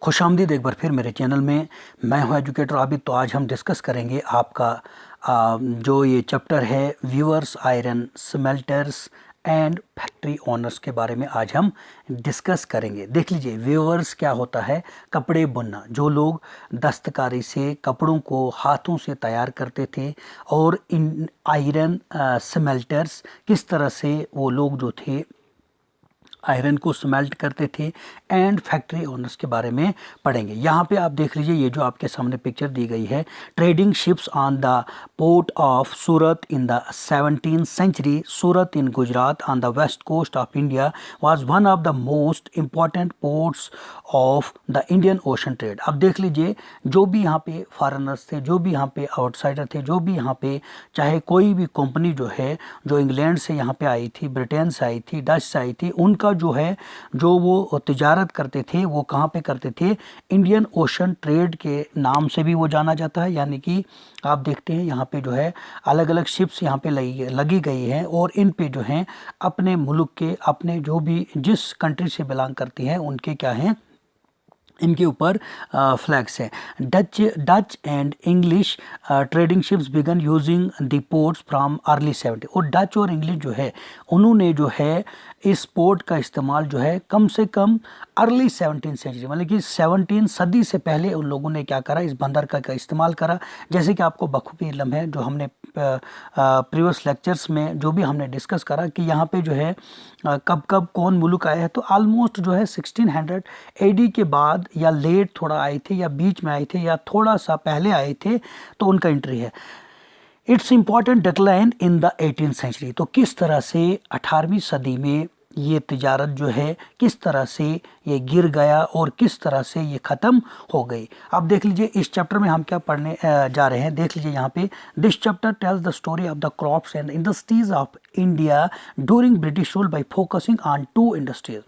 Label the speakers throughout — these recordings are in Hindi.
Speaker 1: खुशामदीद एक बार फिर मेरे चैनल में। मैं हूं एजुकेटर आबिद। तो आज हम डिस्कस करेंगे आपका जो ये चैप्टर है viewers iron smelters and factory owners के बारे में आज हम डिस्कस करेंगे। देख लीजिए, व्यूअर्स क्या होता है? कपड़े बुनना। जो लोग दस्तकारी से कपड़ों को हाथों से तैयार करते थे, और इन आयरन स्मेल्टर्स किस तरह से वो लोग जो थे आयरन को स्मेल्ट करते थे, एंड फैक्ट्री ओनर्स के बारे में पढ़ेंगे। यहाँ पे आप देख लीजिए, ये जो आपके सामने पिक्चर दी गई है, trading ships on the port of Surat in the 17th century. Surat in Gujarat on the west coast of India was one of the most important ports of the Indian ocean trade. अब देख लीजिए, जो भी यहाँ पे फॉरेनर्स थे, जो भी यहाँ पे आउटसाइडर थे, जो भी यहाँ पे चाहे कोई भी कंपनी जो है, जो इंग्लैंड से यहाँ पे आई थी, ब्रिटेन से आई थी, डच से आई थी, उनका जो है जो वो तिजारत करते थे वो कहाँ पे करते थे? इंडियन ओशन ट्रेड के नाम से भी वो जाना जाता है। यानी कि आप देखते हैं यहाँ पे जो है अलग अलग शिप्स यहाँ पे लगी गई हैं, और इन पे जो हैं अपने मुल्क के, अपने जो भी जिस कंट्री से बिलोंग करती हैं उनके क्या हैं, इनके ऊपर फ्लैग्स हैं। Dutch and English trading ships began using the ports from early 70। और डच और इंग्लिश जो है उन्होंने जो है इस पोर्ट का इस्तेमाल जो है कम से कम अर्ली 17th सेंचुरी, मतलब कि 17 सदी से पहले उन लोगों ने क्या करा, इस बंदर का इस्तेमाल करा। जैसे कि आपको बखूबी इल्म है, जो हमने प्रीवियस लेक्चर्स में जो भी हमने डिस्कस करा कि यहाँ पे जो है कब कब कौन मुल्क आया है, तो ऑलमोस्ट जो है 1600 AD के बाद, या लेट थोड़ा आए थे, या बीच में आए थे, या थोड़ा सा पहले आए थे, तो उनका एंट्री है। It's important decline in the 18th century. तो किस तरह से 18वीं सदी में ये तिजारत जो है किस तरह से ये गिर गया और किस तरह से ये ख़त्म हो गई। अब देख लीजिए, इस चैप्टर में हम क्या पढ़ने जा रहे हैं। देख लीजिए यहाँ पे, this chapter tells the story of the crops and industries of India during British rule by focusing on 2 industries.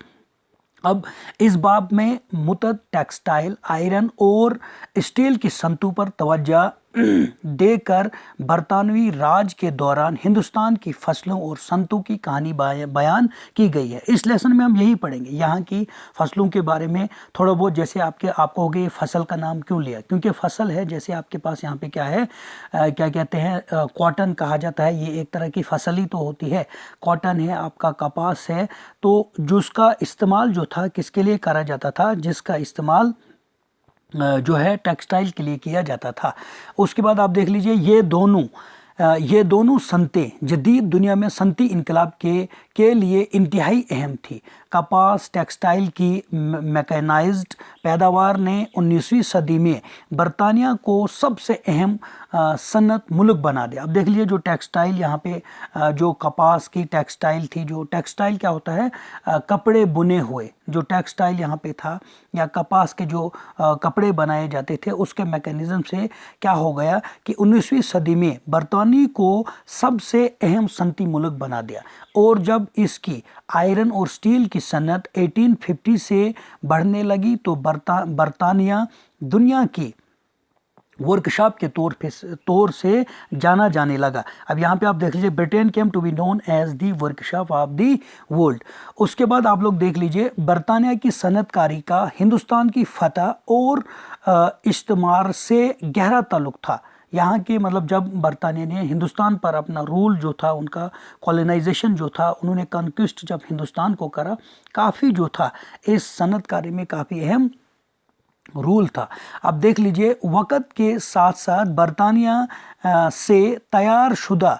Speaker 1: अब इस बाब में मुतद टेक्सटाइल, आयरन और स्टील की सनतों पर तवज्जो देकर बरतानवी राज के दौरान हिंदुस्तान की फसलों और सनतों की कहानी बयान की गई है। इस लेसन में हम यही पढ़ेंगे, यहाँ की फसलों के बारे में थोड़ा बहुत। जैसे आपको हो गए फसल का नाम क्यों लिया, क्योंकि फसल है, जैसे आपके पास यहाँ पे क्या है, क्या कहते हैं, कॉटन कहा जाता है। ये एक तरह की फसल ही तो होती है। कॉटन है, आपका कपास है, तो जिसका इस्तेमाल जो था किसके लिए करा जाता था? जिसका इस्तेमाल जो है टेक्सटाइल के लिए किया जाता था। उसके बाद आप देख लीजिए, ये दोनों सनतें जदीद दुनिया में सनती इनकलाब के लिए इंतहाई अहम थी। कपास टेक्सटाइल की मैकेनाइज्ड पैदावार ने 19वीं सदी में बरतानिया को सबसे अहम सनत मुल्क बना दिया। अब देख लीजिए, जो टेक्सटाइल यहाँ पे जो कपास की टेक्सटाइल थी, जो टेक्सटाइल क्या होता है, कपड़े बुने हुए, जो टेक्सटाइल यहाँ पे था, या कपास के जो कपड़े बनाए जाते थे, उसके मैकेनिज्म से क्या हो गया कि 19वीं सदी में बरतानी को सबसे अहम सनती मुल्क बना दिया। और जब इसकी आयरन और स्टील की सनत 1850 से बढ़ने लगी, तो बरतानिया दुनिया की वर्कशॉप के तौर से जाना जाने लगा। अब यहाँ पे आप देख लीजिए, Britain came to be known as the workshop of the world. उसके बाद आप लोग देख लीजिए, बरतानिया की सनतकारी का हिंदुस्तान की फतह और इस्तेमार से गहरा ताल्लुक था। यहाँ के मतलब जब बरतानिया ने हिंदुस्तान पर अपना रूल जो था, उनका कॉलोनाइजेशन जो था, उन्होंने कॉन्क्विस्ट जब हिंदुस्तान को करा, काफ़ी जो था इस सनतकारी में काफ़ी अहम रूल था। अब देख लीजिए, वक़्त के साथ साथ बरतानिया से तैयार शुदा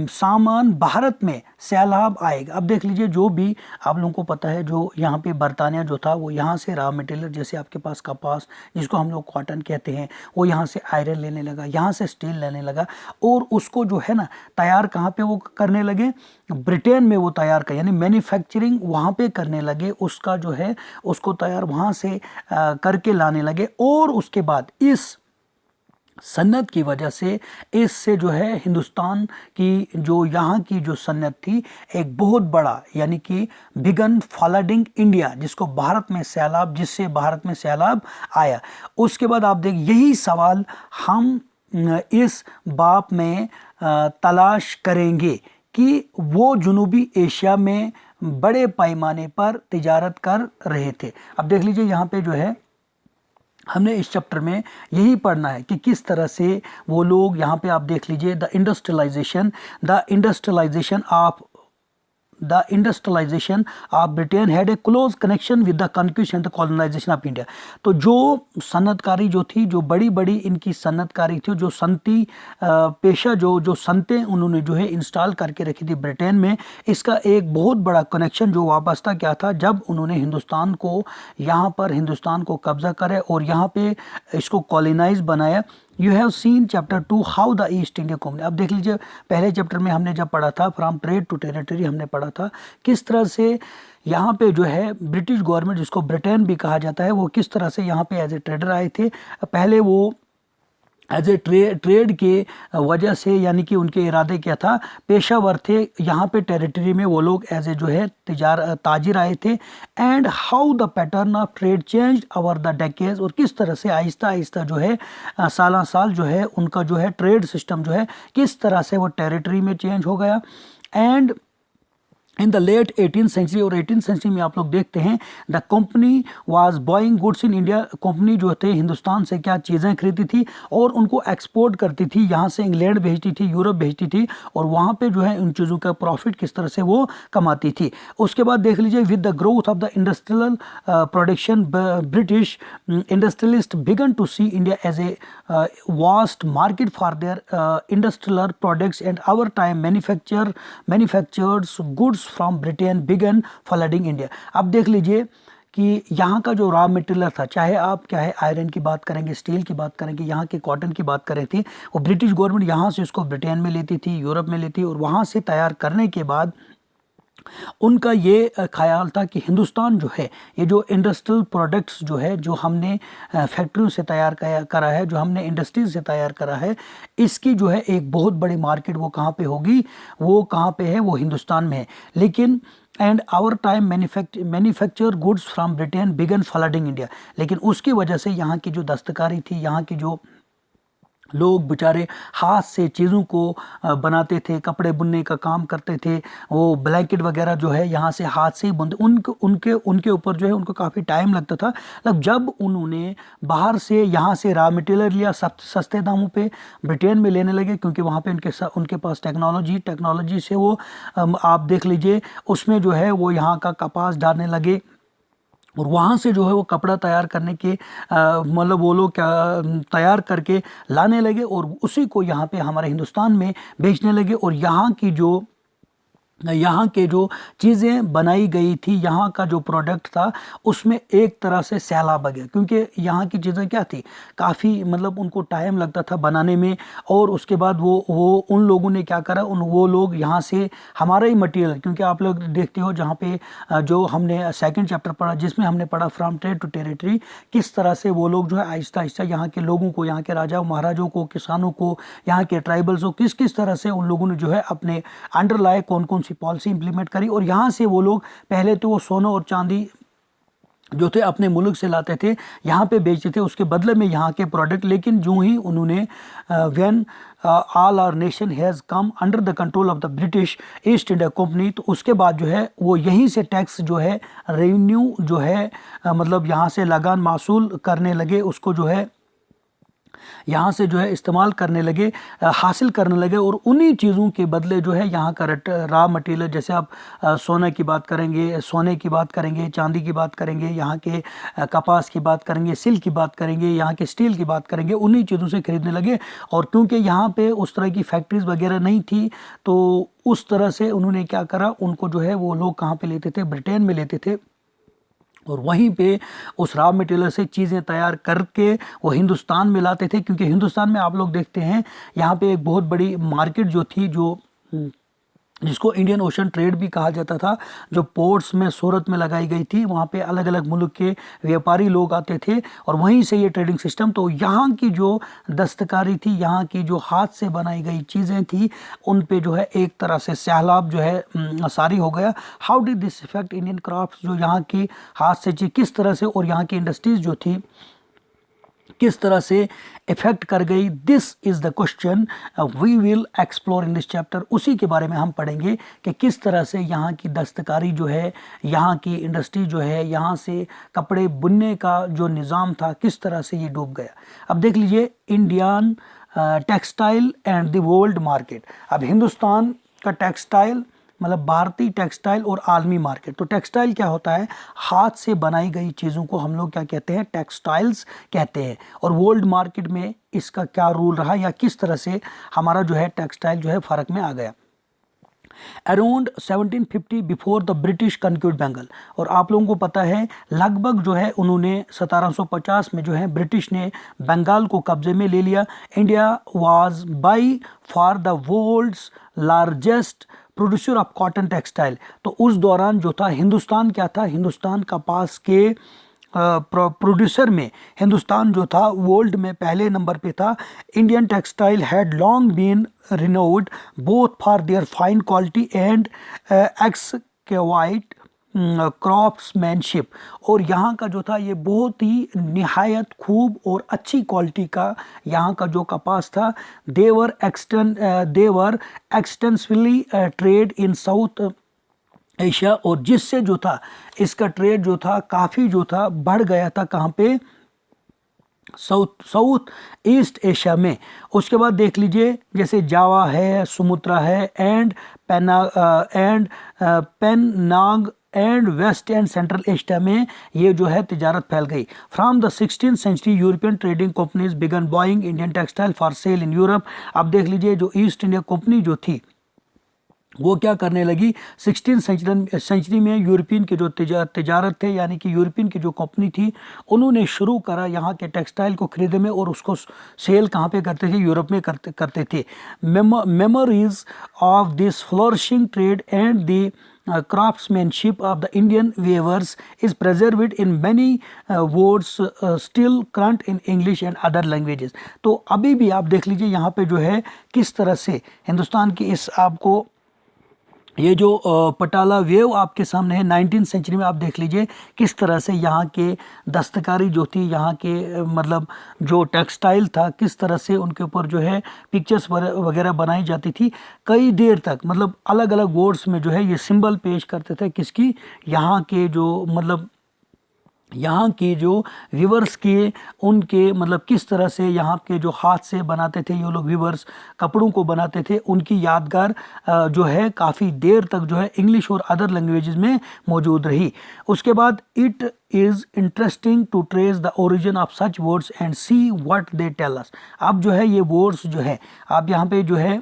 Speaker 1: सामान भारत में सैलाब आएगा। अब देख लीजिए, जो भी आप लोगों को पता है, जो यहाँ पे बरतानिया जो था वो यहाँ से रॉ मटेरियल, जैसे आपके पास कपास जिसको हम लोग कॉटन कहते हैं, वो यहाँ से आयरन लेने लगा, यहाँ से स्टील लेने लगा, और उसको जो है ना तैयार कहाँ पे वो करने लगे? ब्रिटेन में वो तैयार कर, यानी मैन्युफैक्चरिंग वहाँ पे करने लगे, उसका जो है उसको तैयार वहाँ से करके लाने लगे। और उसके बाद इस सन्नत की वजह से, इससे जो है हिंदुस्तान की जो यहाँ की जो सन्नत थी, एक बहुत बड़ा, यानी कि बिगन फ्लडिंग इंडिया, जिससे भारत में सैलाब आया। उसके बाद आप देख, यही सवाल हम इस बाप में तलाश करेंगे कि वो जनूबी एशिया में बड़े पैमाने पर तिजारत कर रहे थे। अब देख लीजिए यहाँ पे जो है हमने इस चैप्टर में यही पढ़ना है कि किस तरह से वो लोग, यहाँ पे आप देख लीजिए the industrialisation of Britain had a close connection with the conquest and the colonisation of India. तो जो सनतकारी जो थी, जो बड़ी बड़ी इनकी सनतकारी थी, जो सनती पेशा जो सनतें उन्होंने जो है इंस्टॉल करके रखी थी ब्रिटेन में, इसका एक बहुत बड़ा कनेक्शन जो वाबस्ता क्या था, जब उन्होंने हिंदुस्तान को, यहाँ पर हिंदुस्तान को कब्जा करे और यहाँ पे इसको कॉलोनाइज बनाया। You have seen chapter 2 how the east India company. अब देख लीजिए पहले चैप्टर में हमने जब पढ़ा था फ्रॉम ट्रेड टू टेरिटरी, हमने पढ़ा था किस तरह से यहाँ पे जो है ब्रिटिश गवर्नमेंट, जिसको ब्रिटेन भी कहा जाता है, वो किस तरह से यहाँ पे एज ए ट्रेडर आए थे। पहले वो एज ए ट्रेड के वजह से, यानी कि उनके इरादे क्या था, पेशावर थे, यहाँ पे टेरिटरी में वो लोग एज ए जो है ताजिर आए थे। And how the pattern of trade change over the decades, और किस तरह से आहिस्ता आहिस्ता जो है साल साल जो है उनका जो है ट्रेड सिस्टम जो है किस तरह से वो टेरिटरी में चेंज हो गया। And in the late 18th century, और 18th सेंचुरी में आप लोग देखते हैं the company was buying goods in India. Company जो थे हिंदुस्तान से क्या चीज़ें खरीदती थी और उनको एक्सपोर्ट करती थी, यहाँ से इंग्लैंड भेजती थी, यूरोप भेजती थी, और वहाँ पे जो है उन चीज़ों का प्रॉफिट किस तरह से वो कमाती थी। उसके बाद देख लीजिए with the growth of the industrial production, British industrialist began to see India as a vast market for their industrial products and our time manufactured goods from Britain began flooding India. अब देख लीजिए कि यहाँ का जो रॉ मटेरियल था, चाहे आप क्या है आयरन की बात करेंगे, स्टील की बात करेंगे, यहाँ के कॉटन की बात करें थी, वो ब्रिटिश गवर्नमेंट यहाँ से उसको ब्रिटेन में लेती थी, यूरोप में लेती, और वहाँ से तैयार करने के बाद उनका ये ख्याल था कि हिंदुस्तान जो है, ये जो इंडस्ट्रियल प्रोडक्ट्स जो है, जो हमने फैक्ट्रियों से तैयार करा है, जो हमने इंडस्ट्रीज से तैयार करा है, इसकी जो है एक बहुत बड़ी मार्केट वो कहाँ पे होगी, वो कहाँ पे है, वो हिंदुस्तान में है। लेकिन and our time manufacture goods from Britain began flooding India, लेकिन उसकी वजह से यहाँ की जो दस्तकारी थी, यहाँ की जो लोग बेचारे हाथ से चीज़ों को बनाते थे, कपड़े बुनने का काम करते थे, वो ब्लैंकेट वगैरह जो है यहाँ से हाथ से ही बुनते, उनके ऊपर जो है उनको काफ़ी टाइम लगता था। मतलब जब उन्होंने बाहर से यहाँ से रॉ मटेरियल लिया सस्ते दामों पे ब्रिटेन में लेने लगे, क्योंकि वहाँ पे उनके पास टेक्नोलॉजी से वो आप देख लीजिए उसमें जो है वो यहाँ का कपास डालने लगे, और वहाँ से जो है वो कपड़ा तैयार करने के मतलब वो लोग क्या तैयार करके लाने लगे, और उसी को यहाँ पे हमारे हिंदुस्तान में बेचने लगे। और यहाँ के जो चीज़ें बनाई गई थी, यहाँ का जो प्रोडक्ट था, उसमें एक तरह से सैलाब आ गया, क्योंकि यहाँ की चीज़ें क्या थी, काफ़ी मतलब उनको टाइम लगता था बनाने में। और उसके बाद वो उन लोगों ने क्या करा, वो लोग यहाँ से हमारा ही मटेरियल, क्योंकि आप लोग देखते हो जहाँ पे जो हमने सेकंड चैप्टर पढ़ा, जिसमें हमने पढ़ा फ्रॉम ट्रेड टू टेरिटरी, किस तरह से वो लोग जो है आहिस्ता आहिस्ता यहाँ के लोगों को, यहाँ के राजाओं महाराजों को, किसानों को, यहाँ के ट्राइबल्स को किस तरह से उन लोगों ने जो है अपने अंडर लाए, कौन कौन पॉलिसी इंप्लीमेंट करी। और यहाँ से वो लोग पहले तो वो सोना और चांदी जो थे अपने मुल्क से लाते थे, यहाँ पे बेचते थे, उसके बदले में यहाँ के प्रोडक्ट। लेकिन जो ही उन्होंने when all our nation has come under the control of the British East India Company, तो उसके बाद जो है वो यहीं से टैक्स जो है, रेवेन्यू जो है मतलब यहाँ से लगान मासूल करने लगे, उसको जो है यहाँ से जो है इस्तेमाल करने लगे, हासिल करने लगे। और उन्हीं चीज़ों के बदले जो है यहाँ का रॉ मटेरियल, जैसे आप सोने की बात करेंगे, चांदी की बात करेंगे, यहाँ के कपास की बात करेंगे, सिल्क की बात करेंगे, यहाँ के स्टील की बात करेंगे, उन्हीं चीज़ों से खरीदने लगे। और क्योंकि यहाँ पे उस तरह की फैक्ट्रीज वगैरह नहीं थी, तो उस तरह से उन्होंने क्या करा, उनको जो है वो लोग कहाँ पे लेते थे, ब्रिटेन में लेते थे, और वहीं पे उस रॉ मटेरियल से चीज़ें तैयार करके वो हिंदुस्तान में लाते थे। क्योंकि हिंदुस्तान में आप लोग देखते हैं यहाँ पे एक बहुत बड़ी मार्केट जो थी, जिसको इंडियन ओशन ट्रेड भी कहा जाता था, जो पोर्ट्स में सूरत में लगाई गई थी, वहाँ पे अलग अलग मुल्क के व्यापारी लोग आते थे, और वहीं से ये ट्रेडिंग सिस्टम। तो यहाँ की जो दस्तकारी थी, यहाँ की जो हाथ से बनाई गई चीज़ें थी, उन पे जो है एक तरह से सैलाब जो है सारी हो गया। How did this effect Indian crafts, जो यहाँ की हाथ से चीज़ किस तरह से, और यहाँ की इंडस्ट्रीज़ जो थी किस तरह से इफेक्ट कर गई, this is the question we will explore in this chapter. उसी के बारे में हम पढ़ेंगे कि किस तरह से यहाँ की दस्तकारी जो है, यहाँ की इंडस्ट्री जो है, यहाँ से कपड़े बुनने का जो निज़ाम था किस तरह से ये डूब गया। अब देख लीजिए, Indian textile and the world market. अब हिंदुस्तान का टेक्सटाइल मतलब भारतीय टेक्सटाइल और आलमी मार्केट। तो टेक्सटाइल क्या होता है, हाथ से बनाई गई चीज़ों को हम लोग क्या कहते हैं, टेक्सटाइल्स कहते हैं। और वर्ल्ड मार्केट में इसका क्या रोल रहा या किस तरह से हमारा जो है टेक्सटाइल जो है फ़र्क में आ गया। Around 1750 before the British conquered Bengal. और आप लोगों को पता है लगभग जो है उन्होंने 1750 में जो है ब्रिटिश ने बंगाल को कब्जे में ले लिया। India was by for the world's largest producer of cotton textile. तो उस दौरान जो था हिंदुस्तान क्या था, हिंदुस्तान कपास के प्रोड्यूसर में हिंदुस्तान जो था वर्ल्ड में पहले नंबर पे था। Indian textile had long been renowned both for their fine quality and exquisite craftsmanship. और यहाँ का जो था ये बहुत ही निहायत खूब और अच्छी क्वालिटी का यहाँ का जो कपास था। They were extensively trade in South Asia. और जिससे जो था इसका ट्रेड जो था काफ़ी जो था बढ़ गया था, कहाँ पे, साउथ ईस्ट एशिया में। उसके बाद देख लीजिए जैसे जावा है, सुमुत्रा है and Penang and west and central Asia में ये जो है तिजारत फैल गई। From the 16th century European trading companies began buying Indian textile for sale in Europe. अब देख लीजिए जो ईस्ट इंडिया कंपनी जो थी वो क्या करने लगी, 16th सेंचुरी में यूरोपियन के जो तिजारत थे यानी कि यूरोपियन की जो कंपनी थी उन्होंने शुरू करा यहाँ के टेक्सटाइल को खरीदने में और उसको सेल कहाँ पे करते थे, यूरोप में करते थे। Memories of this flourishing trade and the craftsmanship of the Indian weavers is preserved in many words still current in English and other languages। तो अभी भी आप देख लीजिए यहाँ पे जो है किस तरह से हिंदुस्तान की इस आपको ये जो पटाला वेव आपके सामने है 19th सेंचुरी में, आप देख लीजिए किस तरह से यहाँ के दस्तकारी जो थी, यहाँ के मतलब जो टेक्सटाइल था किस तरह से उनके ऊपर जो है पिक्चर्स वगैरह बनाई जाती थी कई देर तक। मतलब अलग अलग वर्ड्स में जो है ये सिंबल पेश करते थे किसकी, यहाँ के जो मतलब यहाँ के जो वीवर्स के उनके मतलब किस तरह से यहाँ के जो हाथ से बनाते थे ये लोग वीवर्स कपड़ों को बनाते थे, उनकी यादगार जो है काफ़ी देर तक जो है इंग्लिश और अदर लैंग्वेजेस में मौजूद रही। उसके बाद it is interesting to trace the origin of such words and see what they tell us. अब जो है ये वर्ड्स जो है आप यहाँ पे जो है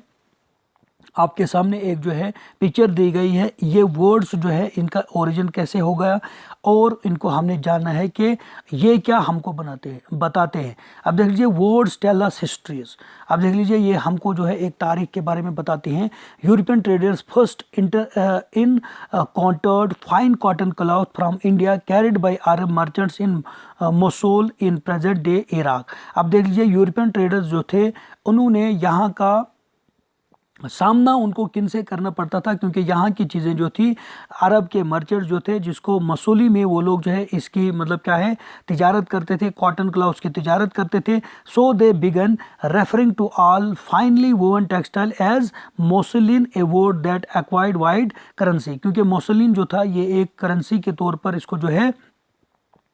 Speaker 1: आपके सामने एक जो है पिक्चर दी गई है, ये वर्ड्स जो है इनका ओरिजिन कैसे हो गया और इनको हमने जानना है कि ये क्या हमको बताते हैं। अब देख लीजिए वर्ड्स टेल अस हिस्ट्रीज। अब देख लीजिए ये हमको जो है एक तारीख के बारे में बताते हैं। European traders first encountered fine cotton cloth from India carried by Arab merchants in Mosul in present day Iraq. अब देख लीजिए यूरोपियन ट्रेडर्स जो थे उन्होंने यहाँ का सामना उनको किन से करना पड़ता था, क्योंकि यहाँ की चीज़ें जो थी अरब के मर्चेंट जो थे जिसको मसूली में वो लोग जो है इसकी मतलब क्या है तिजारत करते थे, कॉटन क्लॉथ्स की तिजारत करते थे। So they began referring to all finely woven textile as muslin, a word that acquired wide currency. क्योंकि मोसलिन जो था ये एक करेंसी के तौर पर इसको जो है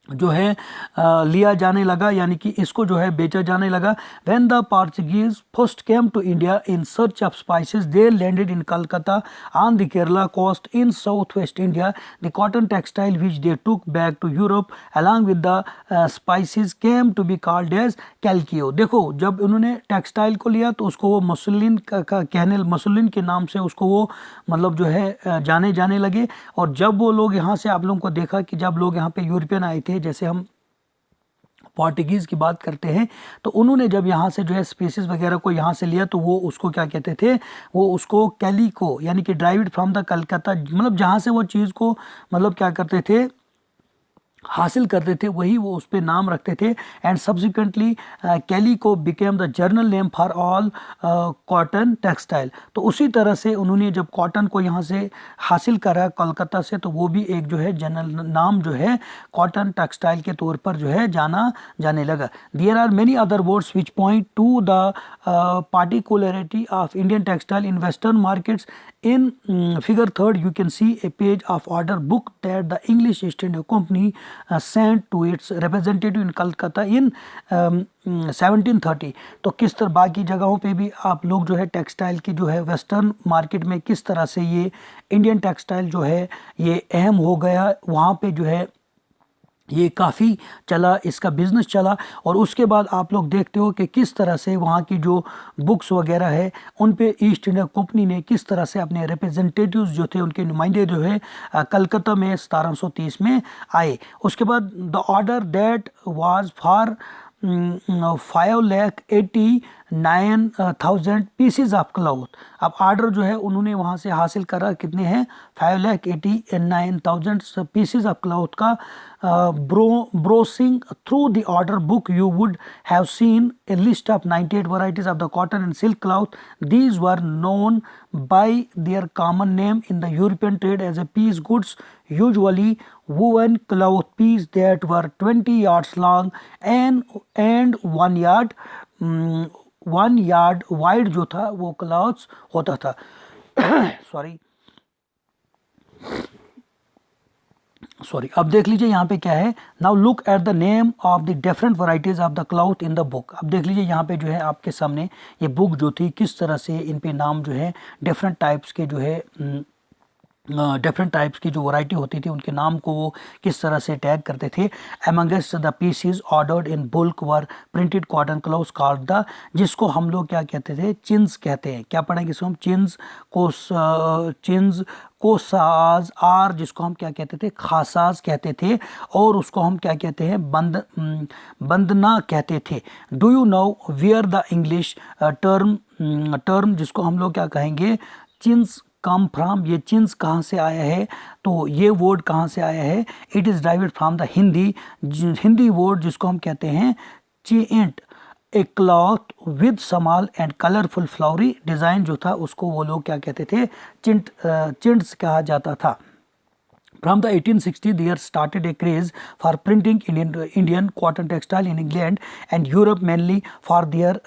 Speaker 1: लिया जाने लगा, यानी कि इसको जो है बेचा जाने लगा। When the Portuguese first came to India in search of spices they landed in Calcutta on the Kerala coast in south west India. The cotton textile which they took back to Europe along with the spices came to be called as calico. देखो जब उन्होंने टेक्सटाइल को लिया तो उसको वो मसलिन का कहने, मसलिन के नाम से उसको वो मतलब जो है जाने लगे। और जब वो लोग यहाँ से आप लोगों को देखा कि जब लोग यहाँ पे यूरोपियन आए थे, जैसे हम पोर्टुगीज़ की बात करते हैं, तो उन्होंने जब यहाँ से जो है स्पीसीज वगैरह को यहाँ से लिया तो वो उसको क्या कहते थे, वो उसको कैलिको यानी कि ड्राइव्ड फ्रॉम द कलकत्ता, मतलब जहाँ से वो चीज़ को मतलब क्या करते थे हासिल करते थे वही वो उस पर नाम रखते थे। And subsequently calico became the journal name for all cotton textile. तो उसी तरह से उन्होंने जब कॉटन को यहाँ से हासिल करा कोलकाता से, तो वो भी एक जो है जनरल नाम जो है कॉटन टेक्सटाइल के तौर पर जो है जाना जाने लगा। There are many other words which point to the particularity of Indian textile in Western markets. In figure 3rd, you can see a page of order book that the English East India Company sent to its representative in Calcutta in 1730। तो किस तरह बाकी जगहों पे भी आप लोग जो है टेक्सटाइल की जो है वेस्टर्न मार्केट में किस तरह से ये इंडियन टेक्सटाइल जो है ये अहम हो गया, वहाँ पे जो है ये काफ़ी चला, इसका बिज़नेस चला। और उसके बाद आप लोग देखते हो कि किस तरह से वहाँ की जो बुक्स वगैरह है उन पे ईस्ट इंडिया कंपनी ने किस तरह से अपने रिप्रेजेंटेटिव्स जो थे, उनके नुमाइंदे जो है कलकत्ता में 1730 में आए। उसके बाद the order that was for 5,89,000 PCs of cloth. अब आर्डर जो है उन्होंने वहाँ से हासिल करा, कितने हैं 5,89,000 पीसीज ऑफ क्लॉथ का। Browsing through the order book you would have seen a list of 98 varieties of the cotton and silk cloth. These were known by their common name in the European trade as a piece goods, usually woven cloth piece that were 20 yards long and 1 yard wide जो था वो क्लॉथ्स होता था। सॉरी अब देख लीजिए यहाँ पे क्या है। Now look at the name of the different varieties of the cloth in the book. अब देख लीजिए यहाँ पे जो है आपके सामने ये बुक जो थी किस तरह से इन पे नाम जो है डिफरेंट टाइप्स के जो है डिफरेंट टाइप्स की जो वैरायटी होती थी उनके नाम को वो किस तरह से टैग करते थे। Amongst the pieces ordered in bulk were printed cotton cloths called the, जिसको हम लोग क्या कहते थे, चिन्स कहते हैं। क्या पढ़ेंगे इसको हम, चिन्स को साज आर, जिसको हम क्या कहते थे, खासाज कहते थे, और उसको हम क्या कहते हैं, बंदना कहते थे। Do you know where the English term जिसको हम लोग क्या कहेंगे, चिन्स कम फ्राम। ये चिन्स कहाँ से आया है, तो ये वर्ड कहाँ से आया है, इट इज़ डाइवेड फ्राम द हिंदी वर्ड जिसको हम कहते हैं chint. A cloth with small and colourful flowery design जो था उसको वो लोग क्या कहते थे, चिंट्स कहा जाता था। From the 1860s, there started a craze for printing Indian cotton textile in England and Europe, mainly for their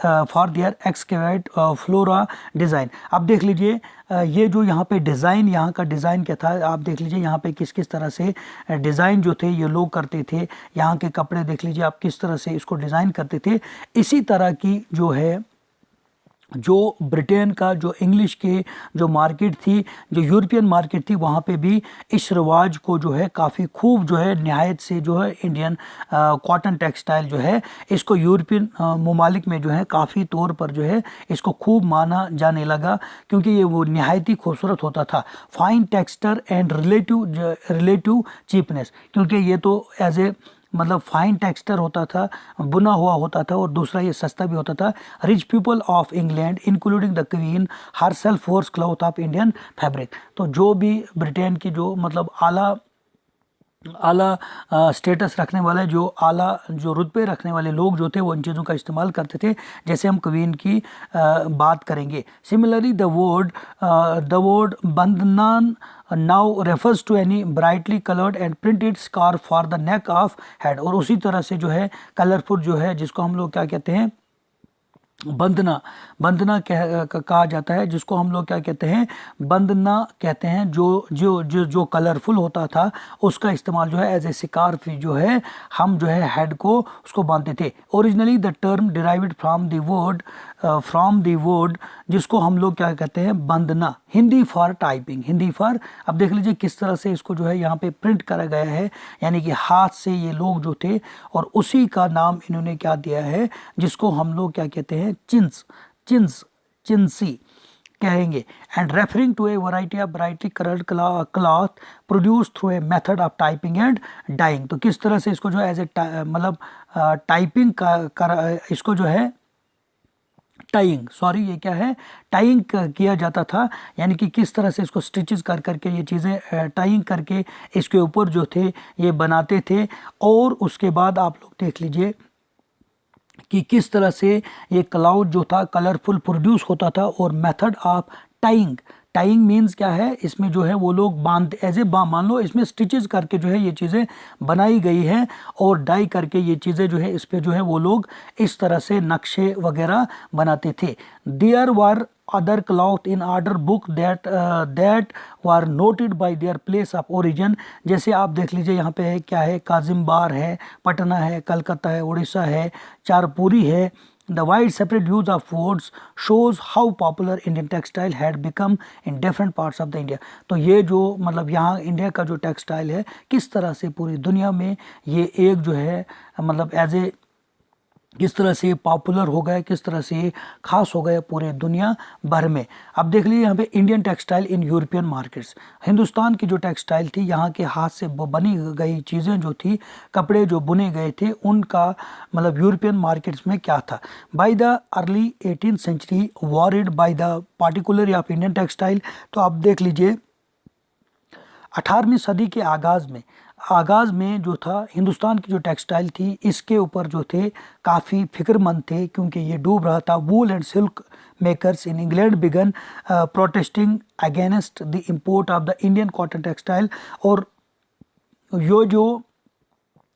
Speaker 1: exquisite flora design. अब देख लीजिए ये जो यहाँ पे डिज़ाइन, यहाँ का डिज़ाइन क्या था, आप देख लीजिए यहाँ पे किस किस तरह से डिज़ाइन जो थे ये लोग करते थे। यहाँ के कपड़े देख लीजिए आप किस तरह से इसको डिज़ाइन करते थे। इसी तरह की जो है जो ब्रिटेन का जो इंग्लिश के जो मार्केट थी, जो यूरोपियन मार्केट थी, वहाँ पे भी इस रिवाज को जो है काफ़ी खूब जो है निहायत से जो है इंडियन कॉटन टेक्सटाइल जो है इसको यूरोपियन ममालिक में जो है काफ़ी तौर पर जो है इसको खूब माना जाने लगा, क्योंकि ये वो निहायत ही खूबसूरत होता था। Fine texture and relative cheapness, क्योंकि ये तो एज ए मतलब फाइन टेक्सचर होता था, बुना हुआ होता था, और दूसरा ये सस्ता भी होता था। Rich people of England including the queen her self verse cloth of Indian fabric. तो जो भी ब्रिटेन की जो मतलब आला स्टेटस रखने वाले, जो आला जो रुतबे रखने वाले लोग जो थे वो इन चीज़ों का इस्तेमाल करते थे। जैसे हम क्वीन की बात करेंगे। Similarly the word bandanna now refers to any brightly colored and printed scarf for the neck of head। और उसी तरह से जो है कलरफुल जो है जिसको हम लोग क्या कहते हैं, बंदना कहा जाता है, जिसको हम लोग क्या कहते हैं, बंदना कहते हैं। जो कलरफुल होता था उसका इस्तेमाल जो है एज ए स्कार्फ जो है हम जो है हेड को उसको बांधते थे। Originally the term derived from the word जिसको हम लोग क्या कहते हैं, bandhna, Hindi for typing, Hindi for. अब देख लीजिए किस तरह से इसको जो है यहाँ पे प्रिंट करा गया है, यानी कि हाथ से ये लोग जो थे, और उसी का नाम इन्होंने क्या दिया है, जिसको हम लोग क्या कहते हैं, चिंसी कहेंगे। And referring to a variety of brightly coloured cloth produce through a method of typing and dyeing. तो किस तरह से इसको जो एज ए मतलब टाइपिंग इसको जो है टाइंग, सॉरी ये क्या है, टाइंग किया जाता था, यानी कि किस तरह से इसको स्टिचेस कर करके ये चीज़ें टाइंग करके इसके ऊपर जो थे ये बनाते थे। और उसके बाद आप लोग देख लीजिए कि किस तरह से ये क्लाउड जो था कलरफुल प्रोड्यूस होता था। और method of tying, tying means क्या है, इसमें जो है वो लोग बांधते एज ए मान लो इसमें स्टिचेस करके जो है ये चीज़ें बनाई गई है और डाई करके ये चीज़ें जो है इस पे जो है वो लोग इस तरह से नक्शे वगैरह बनाते थे। There were other cloth in order book that were noted by their place of origin. जैसे आप देख लीजिए यहाँ पे है क्या है, काजिम्बार है, पटना है, कलकत्ता है, उड़ीसा है, चारपुरी है। The wide separate use of words shows how popular Indian textile had become in different parts of the India। तो ये जो मतलब यहाँ इंडिया का जो टेक्सटाइल है किस तरह से पूरी दुनिया में ये एक जो है मतलब एज ए किस तरह से पॉपुलर हो गया, किस तरह से खास हो गया पूरे दुनिया भर में। अब देख लीजिए यहाँ पे Indian textile in European markets, Hindustan की जो टेक्सटाइल थी, यहाँ के हाथ से बनी गई चीज़ें जो थी, कपड़े जो बुने गए थे, उनका मतलब यूरोपियन मार्केट्स में क्या था। By the early 18th century worried by the particular of Indian textile. तो आप देख लीजिए 18वीं सदी के आगाज़ में जो था हिंदुस्तान की जो टेक्सटाइल थी इसके ऊपर जो थे काफ़ी फिक्रमंद थे, क्योंकि ये डूब रहा था। Wool and silk makers in England began protesting against the import of the Indian cotton textile. और यो जो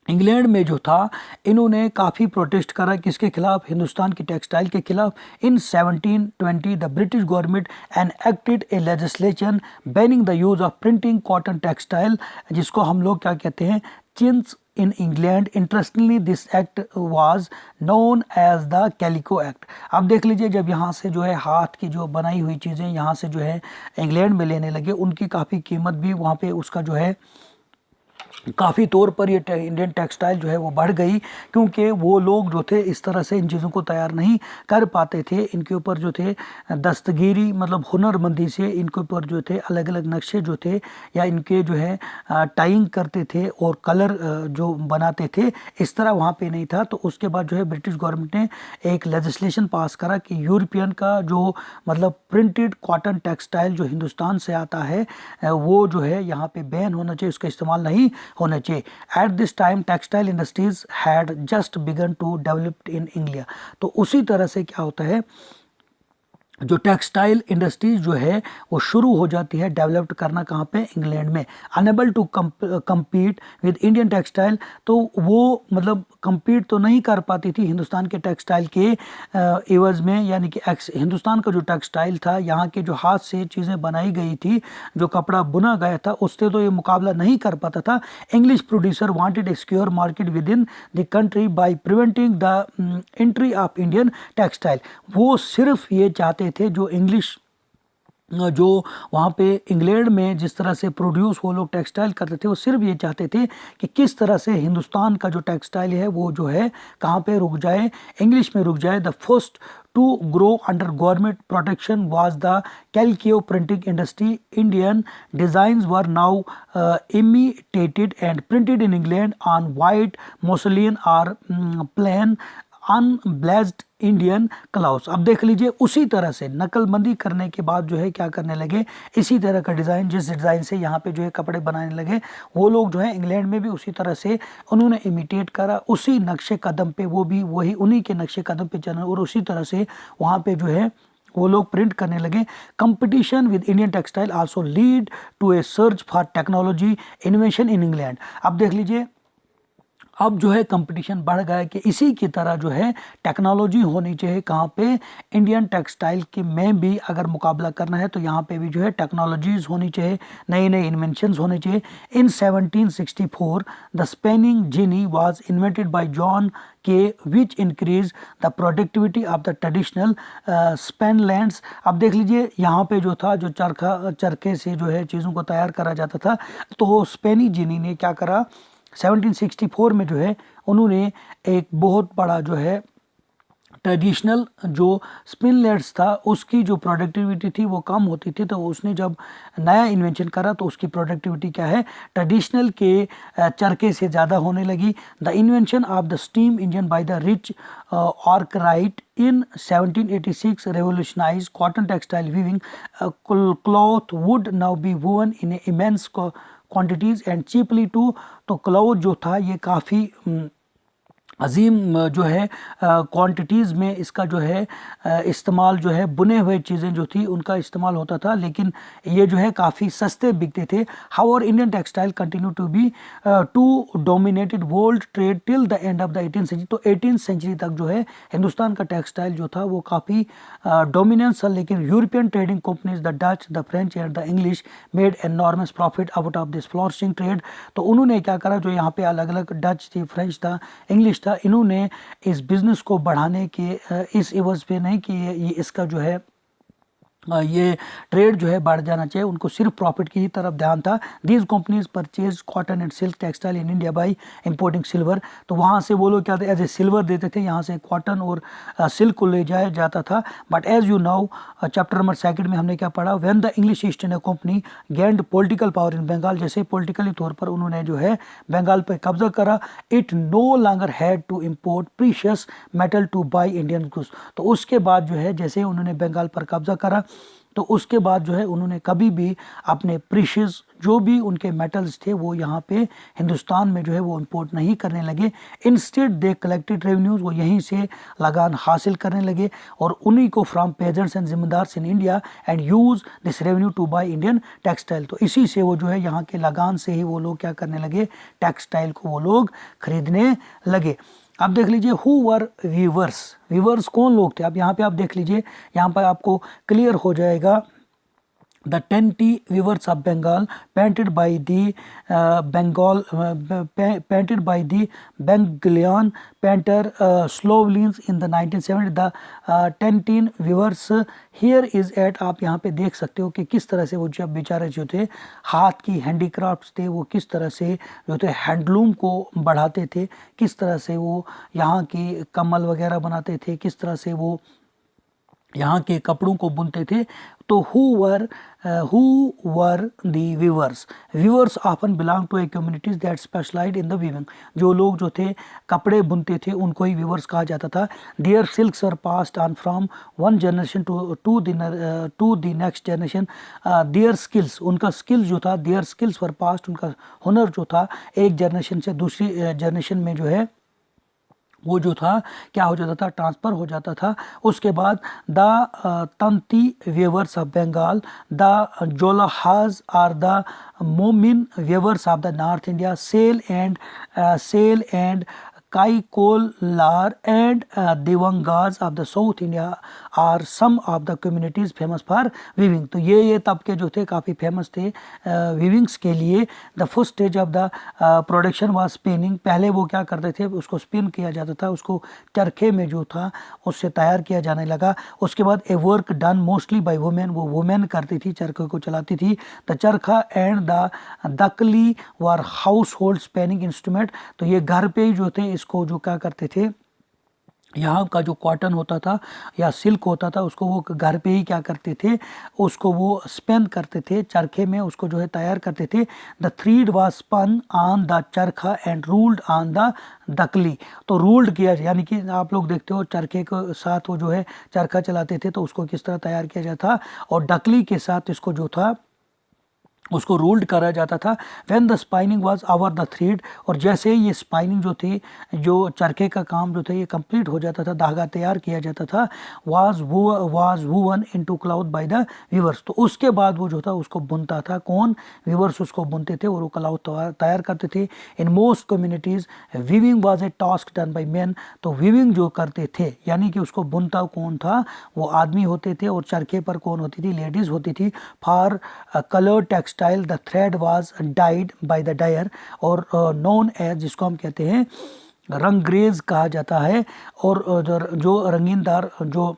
Speaker 1: इंग्लैंड में जो था इन्होंने काफ़ी प्रोटेस्ट करा, किसके खिलाफ, हिंदुस्तान की टेक्सटाइल के खिलाफ। In 1720 the British government enacted a legislation banning the use of printing cotton textile, जिसको हम लोग क्या कहते हैं, chintz in England. Interestingly this act was known as the calico act. अब देख लीजिए जब यहाँ से जो है हाथ की जो बनाई हुई चीज़ें यहाँ से जो है इंग्लैंड में लेने लगे, उनकी काफ़ी कीमत भी वहाँ पे उसका जो है काफ़ी तौर पर ये इंडियन टेक्सटाइल जो है वो बढ़ गई, क्योंकि वो लोग जो थे इस तरह से इन चीज़ों को तैयार नहीं कर पाते थे। इनके ऊपर जो थे दस्तगिरी मतलब हुनरमंदी से इनके ऊपर जो थे अलग अलग नक्शे जो थे या इनके जो है टाइंग करते थे और कलर जो बनाते थे, इस तरह वहाँ पे नहीं था। तो उसके बाद जो है ब्रिटिश गवर्नमेंट ने एक लेजिस्लेशन पास करा कि यूरोपियन का जो मतलब प्रिंटेड कॉटन टेक्सटाइल जो हिंदुस्तान से आता है वो जो है यहाँ पे बैन होना चाहिए, उसका इस्तेमाल नहीं होना चाहिए। At this time textile industries had just begun to develop in India. तो उसी तरह से क्या होता है, जो टेक्सटाइल इंडस्ट्रीज जो है वो शुरू हो जाती है डेवलप्ड करना, कहाँ पे, इंग्लैंड में। Unable to compete with Indian textile, तो वो मतलब कम्पीट तो नहीं कर पाती थी हिंदुस्तान के टेक्सटाइल के एवज में, यानी कि हिंदुस्तान का जो टेक्सटाइल था, यहाँ के जो हाथ से चीज़ें बनाई गई थी, जो कपड़ा बुना गया था, उससे तो ये मुकाबला नहीं कर पाता था। English producer wanted A secure market with in the country by preventing the entry of Indian textile. वो सिर्फ ये चाहते थे जो इंग्लिश जो वहाँ पे इंग्लैंड में जिस तरह से प्रोड्यूस वो लोग टेक्सटाइल करते थे, वो सिर्फ ये चाहते थे कि किस तरह से हिंदुस्तान का जो टेक्सटाइल है वो जो है कहाँ पे रुक जाए, इंग्लिश में रुक जाए। The first to grow under government protection was the calico printing industry. Indian designs were now imitated and printed in England on white muslin और प्लेन अनब्लेस्ड इंडियन क्लाउड्स। अब देख लीजिए उसी तरह से नकलबंदी करने के बाद जो है क्या करने लगे, इसी तरह का डिज़ाइन, जिस डिज़ाइन से यहाँ पे जो है कपड़े बनाने लगे, वो लोग जो है इंग्लैंड में भी उसी तरह से उन्होंने इमिटेट करा, उसी नक्शे कदम पे, वो भी वही उन्हीं के नक्शे कदम पे चलना, और उसी तरह से वहाँ पे जो है वो लोग प्रिंट करने लगे। Competition with Indian textile also lead to a search for technology invention in England. अब देख लीजिए अब जो है कंपटीशन बढ़ गया कि इसी की तरह जो है टेक्नोलॉजी होनी चाहिए, कहाँ पे, इंडियन टेक्सटाइल के में भी अगर मुकाबला करना है तो यहाँ पे भी जो है टेक्नोलॉजीज होनी चाहिए, नए नए इन्वेंशंस होने चाहिए। In 1764 the spinning jenny was invented by John Kay which increase the productivity of the traditional spindles. अब देख लीजिए यहाँ पे जो था, जो चरखे से जो है चीज़ों को तैयार करा जाता था, तो स्पेनी जिनी ने क्या करा, 1764 में जो है उन्होंने एक बहुत बड़ा जो है ट्रेडिशनल जो स्पिनलेट्स था उसकी जो प्रोडक्टिविटी थी वो कम होती थी, तो उसने जब नया इन्वेंशन करा तो उसकी प्रोडक्टिविटी क्या है, ट्रेडिशनल के चरखे से ज़्यादा होने लगी। The invention of the steam engine by the rich Arkwright in 1786 revolutionized cotton textile weaving. Cloth would now be woven in immense quantities and cheaply too। तो क्लॉथ जो था ये काफ़ी अजीम जो है क्वांटिटीज़ में इसका जो है इस्तेमाल जो है, बुने हुए चीज़ें जो थी उनका इस्तेमाल होता था, लेकिन ये जो है काफ़ी सस्ते बिकते थे। However Indian textile continue to be to dominated world trade till the end of the 18th century. तो 18th सेंचुरी तक जो है हिंदुस्तान का टेक्सटाइल जो था वो काफ़ी डोमिनेंस था, लेकिन European trading companies the Dutch, the French and the English made enormous profit out of this flourishing trade. तो उन्होंने क्या करा, जो यहाँ पे अलग अलग डच थी, फ्रेंच था, इंग्लिश था, इन्होंने इस बिज़नेस को बढ़ाने के इस एवज पे नहीं कि ये इसका जो है ये ट्रेड जो है बढ़ जाना चाहिए, उनको सिर्फ प्रॉफिट की ही तरफ ध्यान था। These companies purchase cotton and silk textile in India by importing silver. तो वहाँ से वो लोग क्या थे, एज ए सिल्वर देते थे, यहाँ से कॉटन और सिल्क को ले जाया जाता था। But as you now chapter number 2 में हमने क्या पढ़ा, when the English East India Company gained political power in Bengal, जैसे पॉलिटिकली तौर पर उन्होंने जो है बंगाल पर कब्जा करा, it no longer had to import precious metal to buy Indian goods. तो उसके बाद जो है जैसे उन्होंने बंगाल पर कब्जा करा, तो उसके बाद जो है उन्होंने कभी भी अपने प्रीशियस जो भी उनके मेटल्स थे वो यहाँ पे हिंदुस्तान में जो है वो इंपोर्ट नहीं करने लगे। इंस्टेड दे कलेक्टेड रेवेन्यूज़, वो यहीं से लगान हासिल करने लगे और उन्हीं को from peasants and zamindars in India and use this revenue to buy Indian textile. तो इसी से वो जो है यहाँ के लगान से ही वो लोग क्या करने लगे, टेक्सटाइल को वो लोग खरीदने लगे। आप देख लीजिए हु वर वीवर्स, वीवर्स कौन लोग थे। अब यहाँ पे आप देख लीजिए, यहाँ पर आपको क्लियर हो जाएगा। The 20 weavers of Bengal, painted by the painted by the Bengalian painter Slovlins in the 1970s. The 10 weavers here is at, आप यहाँ पे देख सकते हो कि किस तरह से वो जब बेचारे जो थे हाथ की हैंडीक्राफ्ट्स थे, वो किस तरह से जो थे हैंडलूम को बढ़ाते थे, किस तरह से वो यहाँ की कम्बल वगैरह बनाते थे, किस तरह से वो यहाँ के कपड़ों को बुनते थे। तो who were the weavers, weavers often belong to a communities that specialised in the weaving. जो लोग जो थे कपड़े बुनते थे उनको ही वीवर्स कहा जाता था। Their silks were passed on from one generation to the next generation. Their skills, उनका स्किल्स जो था, देयर स्किल्स वर पास्ड, उनका हुनर जो था एक जनरेशन से दूसरी जनरेशन में जो है वो जो था क्या हो जाता था, ट्रांसफ़र हो जाता था। उसके बाद the tanti weavers of Bengal, the julahas or the momin weavers of the north India, Sale and Kaikollar and Devangas of the south India are some of the communities famous for weaving. तो ये तबके जो थे काफ़ी फेमस थे वीविंग्स के लिए। The first stage of the production was spinning, पहले वो क्या करते थे, उसको स्पिन किया जाता था, उसको चरखे में जो था उससे तैयार किया जाने लगा। उसके बाद a work done mostly by women, वो वुमेन करती थी, चरखे को चलाती थी। The charkha and the takli were household spinning instrument. तो ये घर पे ही जो थे इसको जो क्या करते थे, यहाँ का जो कॉटन होता था या सिल्क होता था उसको वो घर पे ही क्या करते थे, उसको वो स्पिन करते थे चरखे में, उसको जो है तैयार करते थे। The thread was spun on the charkha and ruled on the takli. तो रूल्ड किया, यानी कि आप लोग देखते हो चरखे के साथ वो जो है चरखा चलाते थे तो उसको किस तरह तैयार किया जाता, और डकली के साथ इसको जो था उसको रोल्ड करा जाता था। When the spinning was over the thread, और जैसे ये स्पाइनिंग जो थी, जो चरखे का काम जो था ये कंप्लीट हो जाता था, धागा तैयार किया जाता था, was woven into cloth by the weavers. तो उसके बाद वो जो था उसको बुनता था कौन, वीवर्स उसको बुनते थे और वो क्लॉथ तैयार करते थे। In most communities weaving was a task done by main. तो वीविंग जो करते थे यानी कि उसको बुनता कौन था, वो आदमी होते थे, और चरखे पर कौन होती थी, लेडीज़ होती थी। For colour textile the thread was died by the dire, और नोन एज, जिसको हम कहते हैं रंगरेज कहा जाता है। और जो रंगीनदार जो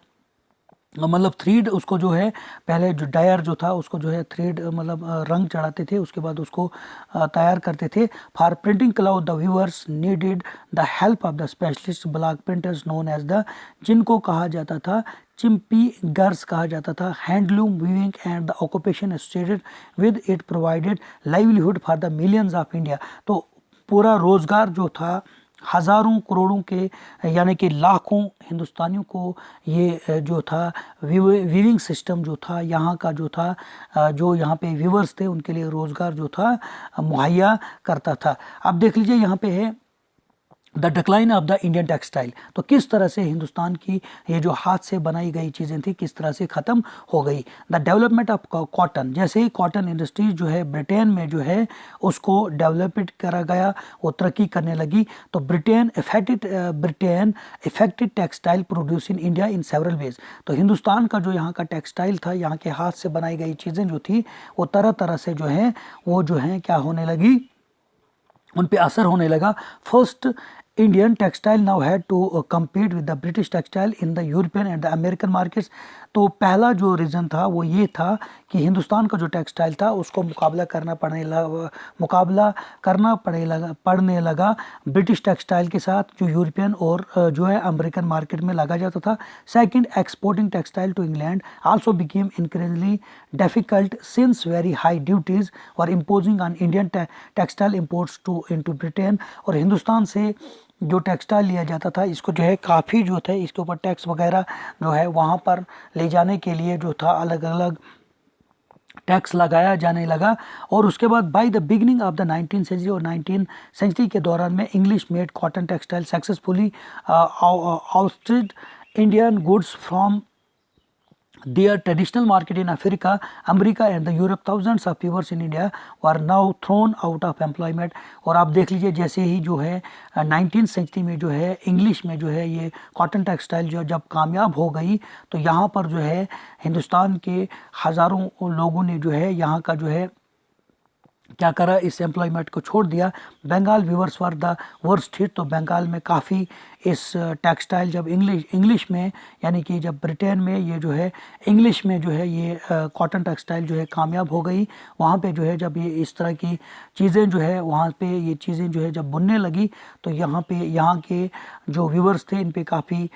Speaker 1: मतलब थ्रीड उसको जो है पहले जो डायर जो था उसको जो है थ्रेड मतलब रंग चढ़ाते थे, उसके बाद उसको तैयार करते थे। For printing cloth the weavers needed the help of the specialist block printers known as the, जिनको कहा जाता था चिम्पी गर्स कहा जाता था। Handloom weaving and the occupation associated with it provided livelihood for the millions of India. तो पूरा रोज़गार जो था हज़ारों करोड़ों के यानी कि लाखों हिंदुस्तानियों को ये जो था वीविंग सिस्टम जो था यहाँ का जो था जो यहाँ पे वीवर्स थे उनके लिए रोज़गार जो था मुहैया करता था। अब देख लीजिए यहाँ पे है the decline of the Indian textile. तो किस तरह से हिंदुस्तान की ये जो हाथ से बनाई गई चीज़ें थी किस तरह से ख़त्म हो गई। द डेवलपमेंट ऑफ कॉटन, जैसे ही कॉटन इंडस्ट्रीज जो है ब्रिटेन में जो है उसको डेवलपमेंट करा गया, वो तरक्की करने लगी। तो Britain affected textile produce in India in several ways. तो हिंदुस्तान का जो यहाँ का टेक्सटाइल था, यहाँ के हाथ से बनाई गई चीज़ें जो थी वो तरह तरह से जो है वो जो है क्या होने लगी, उन पे असर होने लगा। First Indian textile now had to compete with the British textile in the European and the American markets. तो पहला जो रीज़न था वो ये था कि हिंदुस्तान का जो टेक्सटाइल था उसको मुकाबला करना पड़ने लगा ब्रिटिश टेक्सटाइल के साथ, जो यूरोपियन और जो है अमेरिकन मार्केट में लगा जाता था। Second, exporting textile to England also became increasingly difficult since very high duties और imposing on Indian textile imports to into Britain. और हिंदुस्तान से जो टेक्सटाइल लिया जाता था इसको जो है काफ़ी जो थे इसके ऊपर टैक्स वगैरह जो है वहाँ पर ले जाने के लिए जो था अलग अलग टैक्स लगाया जाने लगा। और उसके बाद by the beginning of the 19th century और 19th सेंचुरी के दौरान में English made cotton textile successfully ousted Indian goods from their traditional market in Africa, America and the Europe. Thousands of viewers in India were now thrown out of employment। और आप देख लीजिए जैसे ही जो है 19th सेंचुरी में जो है इंग्लिश में जो है ये कॉटन टेक्सटाइल जो जब कामयाब हो गई तो यहाँ पर जो है हिंदुस्तान के हज़ारों लोगों ने जो है यहाँ का जो है क्या करा, इस एम्प्लॉयमेंट को छोड़ दिया। Bengal weavers were the worst hit. तो बंगाल में काफ़ी इस टेक्सटाइल जब इंग्लिश में यानी कि जब ब्रिटेन में ये जो है इंग्लिश में जो है ये कॉटन टेक्सटाइल जो है कामयाब हो गई, वहाँ पे जो है जब ये इस तरह की चीज़ें जो है वहाँ पे ये चीज़ें जो है जब बुनने लगी तो यहाँ यहाँ के जो व्यूवर्स थे इन पे काफ़ी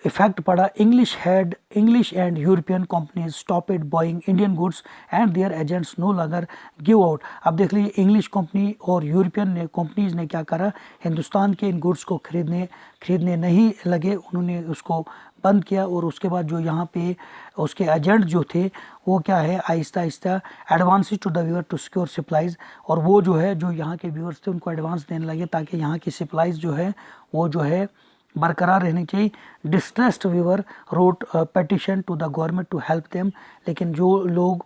Speaker 1: इफेक्ट पड़ा। English and European companies stopped buying Indian goods and their agents no longer give out. अब देख लीजिए इंग्लिश कंपनी और यूरोपियन कंपनीज ने क्या करा, हिंदुस्तान के इन गुड्स को खरीदने नहीं लगे, उन्होंने उसको बंद किया। और उसके बाद जो यहाँ पे उसके एजेंट जो थे वो क्या है आहिस्ता आहिस्ता advances to the weaver to secure supplies. और वो जो है जो यहाँ के व्यूअर्स थे उनको एडवांस देने लगे ताकि यहाँ की सप्लाईज जो है वो जो है बरकरार रहनी चाहिए। Distressed weaver wrote petition to the government to help them. लेकिन जो लोग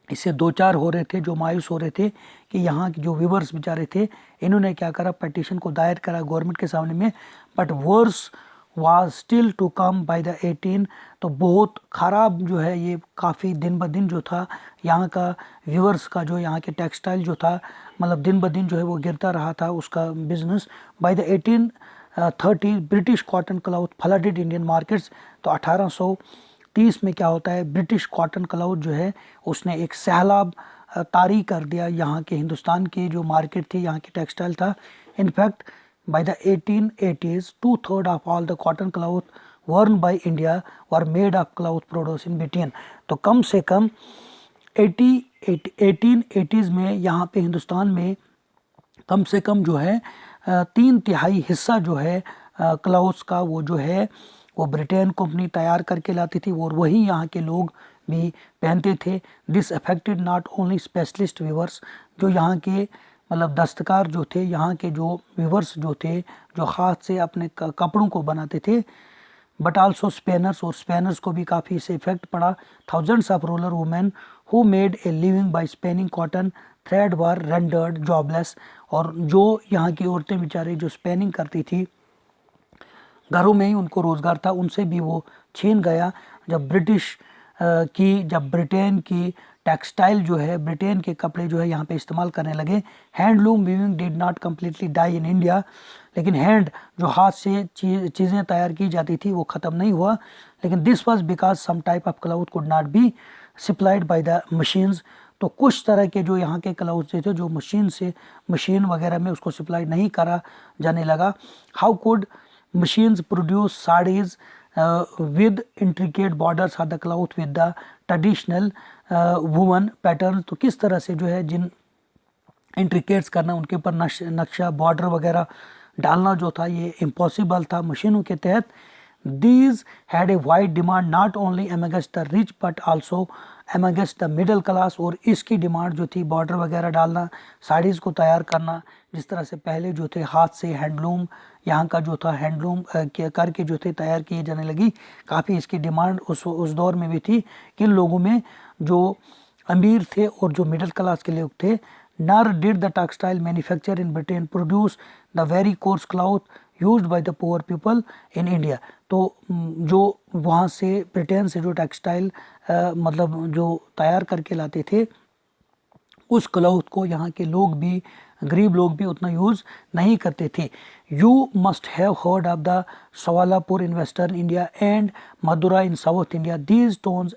Speaker 1: इससे दो चार हो रहे थे, जो मायूस हो रहे थे कि यहाँ के जो व्यूअर्स बेचारे थे, इन्होंने क्या करा, पेटिशन को दायर करा गवर्नमेंट के सामने में। But worse was still to come by the 18। तो बहुत ख़राब जो है ये काफ़ी दिन ब दिन जो था यहाँ का व्यूअर्स का जो यहाँ के टेक्सटाइल जो था मतलब दिन ब दिन जो है वो गिरता रहा था उसका business. By the 1830 British cotton cloth flooded Indian markets. तो 1830 में क्या होता है, ब्रिटिश कॉटन क्लॉथ जो है उसने एक सैलाब तारी कर दिया यहाँ के हिंदुस्तान की जो मार्केट थी, यहाँ की टेक्सटाइल था। In fact by the 1880s 2/3 of all the cotton cloth worn by India were made of cloth produce in Britain. तो कम से कम 1880s में यहाँ पे हिंदुस्तान में कम से कम जो है 3/3 हिस्सा जो है क्लॉथ्स का वो जो है वो ब्रिटेन कंपनी तैयार करके लाती थी और वही यहाँ के लोग भी पहनते थे। This affected not only specialist weavers, जो यहाँ के मतलब दस्तकार जो थे, यहाँ के जो वीवर्स जो थे जो हाथ से अपने कपड़ों को बनाते थे, बट आल्सो स्पेनर्स, और स्पेनर्स को भी काफ़ी इससे इफेक्ट पड़ा। Thousands of rural women who made a living by spinning cotton thread were rendered jobless. और जो यहाँ की औरतें बेचारे जो स्पेनिंग करती थी घरों में ही उनको रोज़गार था, उनसे भी वो छीन गया जब ब्रिटेन की टेक्सटाइल जो है, ब्रिटेन के कपड़े जो है यहाँ पे इस्तेमाल करने लगे। Handloom weaving did not completely die in India, लेकिन हैंड जो हाथ से चीज़ें तैयार की जाती थी वो ख़त्म नहीं हुआ, लेकिन this was because some type of cloth could not be supplied by the machines. तो कुछ तरह के जो यहाँ के क्लॉथ्स थे जो मशीन वगैरह में उसको सप्लाई नहीं करा जाने लगा। How could machines produce saris with intricate borders or the cloth with the traditional woven pattern. तो किस तरह से जो है जिन इंट्रिकेट्स करना, उनके ऊपर नक्शा बॉर्डर वगैरह डालना जो था ये इम्पॉसिबल था मशीनों के तहत। These had a wide demand not only amongst the rich but also amongst the middle class। और इसकी डिमांड जो थी बॉर्डर वगैरह डालना, साड़ीज़ को तैयार करना, जिस तरह से पहले जो थे हाथ से हैंडलूम यहाँ का जो था हैंडलूम करके जो थे तैयार किए जाने लगी, काफ़ी इसकी डिमांड उस दौर में भी थी। किन लोगों में, जो अमीर थे और जो मिडिल क्लास के लोग थे। Nor did the textile manufacture in Britain produce the very coarse cloth used by the poor people in India। तो जो वहाँ से ब्रिटेन से जो टेक्सटाइल मतलब जो तैयार करके लाते थे उस क्लॉथ को यहाँ के लोग भी, गरीब लोग भी उतना यूज़ नहीं करते थे। You must have heard of the Solapur in western India and Madura in south India. These towns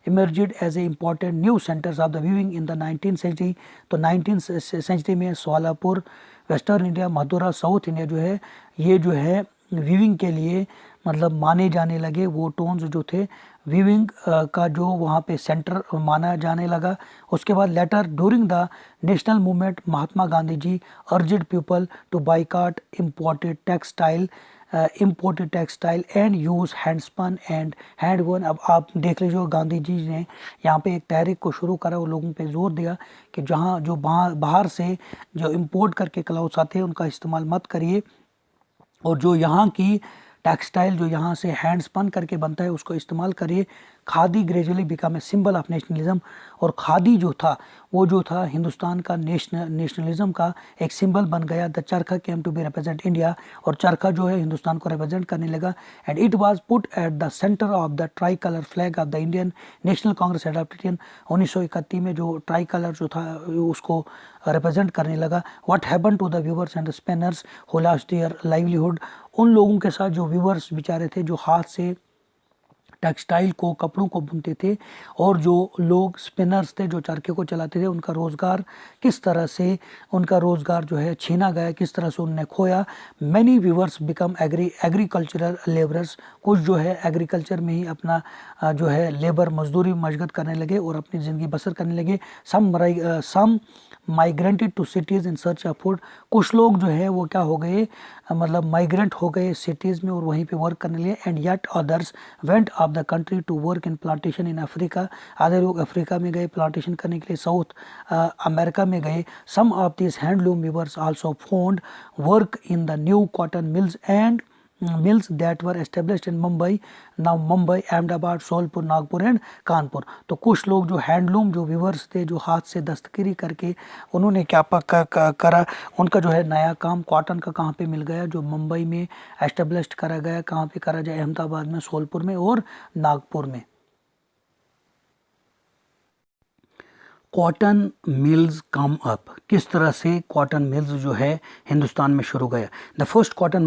Speaker 1: emerged as a important new centres of the weaving in the 19th century. तो 19th सेंचुरी में Solapur, western India, Madura, south India जो है ये जो है वीविंग के लिए मतलब माने जाने लगे। वो टोन्स जो थे वीविंग का जो वहाँ पे सेंटर माना जाने लगा। उसके बाद later during the national movement Mahatma Gandhi ji urged people to boycott imported textile and use handspun and handwoven. अब आप देख लीजिए गांधी जी ने यहाँ पे एक तहरीक को शुरू करा और लोगों पे जोर दिया कि जहाँ जो बाहर से जो इम्पोर्ट करके क्लॉथ्स आते हैं उनका इस्तेमाल मत करिए, और जो यहाँ की टेक्सटाइल जो यहाँ से हैंड स्पन करके बनता है उसको इस्तेमाल करिए। Khadi gradually become a symbol of nationalism. और खादी जो था वो जो था हिंदुस्तान का नेशनलिज्म का एक सिंबल बन गया। The charkha came to be represent India. और चरखा जो है हिंदुस्तान को रिप्रेजेंट करने लगा। And it was put at the centre of the tricolour flag of the Indian National Congress adopted 1931 में जो ट्राई कलर जो था उसको रिप्रेजेंट करने लगा। What happen to the weavers and the spinners who lost their livelihood. उन लोगों के साथ जो वीवर्स बेचारे थे जो हाथ से टेक्सटाइल को, कपड़ों को बुनते थे, और जो लोग स्पिनर्स थे जो चरखे को चलाते थे, उनका रोज़गार किस तरह से उनका रोज़गार जो है छीना गया, किस तरह से उन्होंने खोया। Many weavers become agricultural labourers. कुछ जो है एग्रीकल्चर में ही अपना जो है लेबर मजदूरी मशगत करने लगे और अपनी ज़िंदगी बसर करने लगे। Some migrated to cities in search of food. कुछ लोग जो है वो क्या हो गए, मतलब माइग्रेंट हो गए सिटीज़ में और वहीं पे वर्क करने लगे। And yet others went of the country to work in plantation in Africa. आधे लोग अफ्रीका में गए प्लांटेशन करने के लिए, साउथ अमेरिका में गए। Some of this handloom weavers also found work in the new cotton mills and mills that were established in Mumbai. Now Mumbai, Ahmedabad, Solapur, Nagpur and Kanpur. तो कुछ लोग जो हैंडलूम जो वीवर्स थे जो हाथ से दस्तकारी करके उन्होंने क्या करा, उनका जो है नया काम कॉटन का कहाँ पे मिल गया, जो मुंबई में एस्टेब्लिश्ड करा गया। कहाँ पे करा जाए, अहमदाबाद में, सोलपुर में और नागपुर में। Cotton mills come up. किस तरह से कॉटन मिल्स जो है हिंदुस्तान में शुरू गया। The first cotton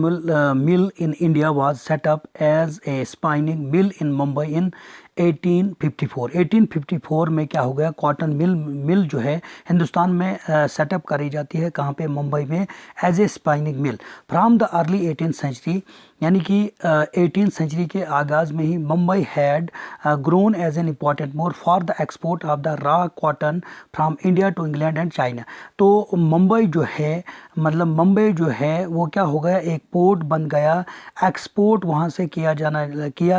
Speaker 1: mill in India was set up as a spinning mill in Mumbai in 1854 में क्या हो गया, कॉटन मिल जो है हिंदुस्तान में सेटअप करी जाती है। कहाँ पे, मुंबई में, as a spinning mill. From the early 18th century, यानी कि 18th सेंचुरी के आगाज़ में ही Mumbai had grown as an important more for the export of the raw cotton from India to England and China. तो मुंबई जो है, मतलब मुंबई जो है वो क्या हो गया, एक पोर्ट बन गया। एक्सपोर्ट वहाँ से किया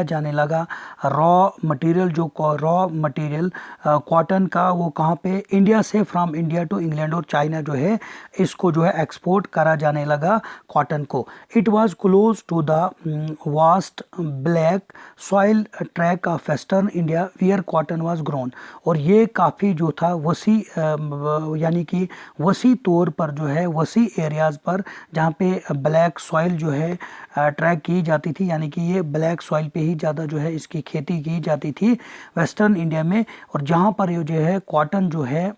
Speaker 1: जाने लगा। रॉ मटेरियल कॉटन का वो कहाँ पे, इंडिया से, फ्रॉम इंडिया टू इंग्लैंड और चाइना जो है इसको जो है एक्सपोर्ट करा जाने लगा कॉटन को। It was close to the vast black soil track of western India where cotton was grown. और ये काफ़ी जो था वसी, यानी कि वसी तौर पर जो है वसी हिली एरियाज़ पर जहाँ पे ब्लैक सॉइल जो है ट्रैक की जाती थी, यानी कि ये ब्लैक सॉइल पे ही ज़्यादा जो है इसकी खेती की जाती थी वेस्टर्न इंडिया में, और जहाँ पर ये जो है कॉटन जो है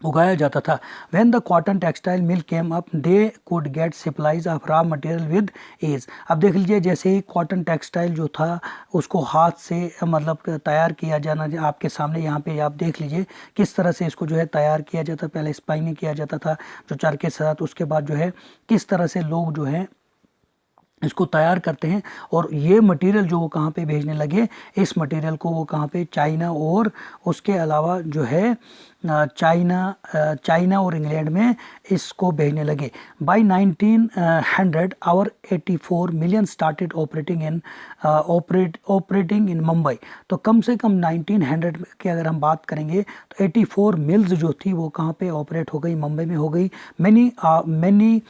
Speaker 1: उगाया जाता था। When the cotton textile mill came up they could get supplies of raw material with ease. अब देख लीजिए, जैसे ही कॉटन टेक्सटाइल जो था उसको हाथ से मतलब तैयार किया जाना, आपके सामने यहाँ पे आप देख लीजिए किस तरह से इसको जो है तैयार किया जाता, पहले स्पाइनिंग किया जाता था जो चरखे के साथ, उसके बाद जो है किस तरह से लोग जो है इसको तैयार करते हैं, और ये मटेरियल जो वो कहाँ पे भेजने लगे, इस मटेरियल को वो कहाँ पे, चाइना और उसके अलावा जो है चाइना और इंग्लैंड में इसको भेजने लगे। By 1900 over 84 million started operating in Mumbai. तो कम से कम 1900 की अगर हम बात करेंगे तो 84 मिल्स जो थी वो कहाँ पे ऑपरेट हो गई, मुंबई में हो गई। Many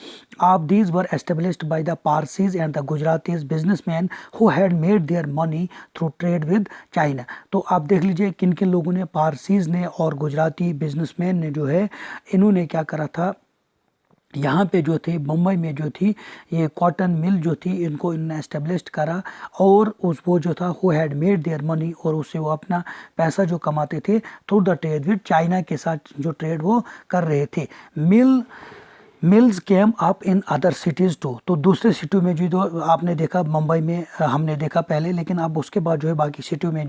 Speaker 1: of these were established by the Parsis and the Gujaratis businessman who had made their money through trade with China. तो आप देख लीजिए किन किन लोगों ने, पारसीज ने और गुजराती बिजनेसमैन ने जो है इन्होंने क्या करा था, यहाँ पे जो थे मुंबई में जो थी ये कॉटन मिल जो थी इनको इन्होंने एस्टेब्लिश्ड करा, और उस वो जो था who had made their money, और उससे वो अपना पैसा जो कमाते थे through the trade with China के साथ जो ट्रेड वो कर रहे थे। Mills came up in other cities too. तो दूसरे सिटी में जो आपने देखा, मुंबई में हमने देखा पहले, लेकिन अब उसके बाद जो है बाकी सिटियों में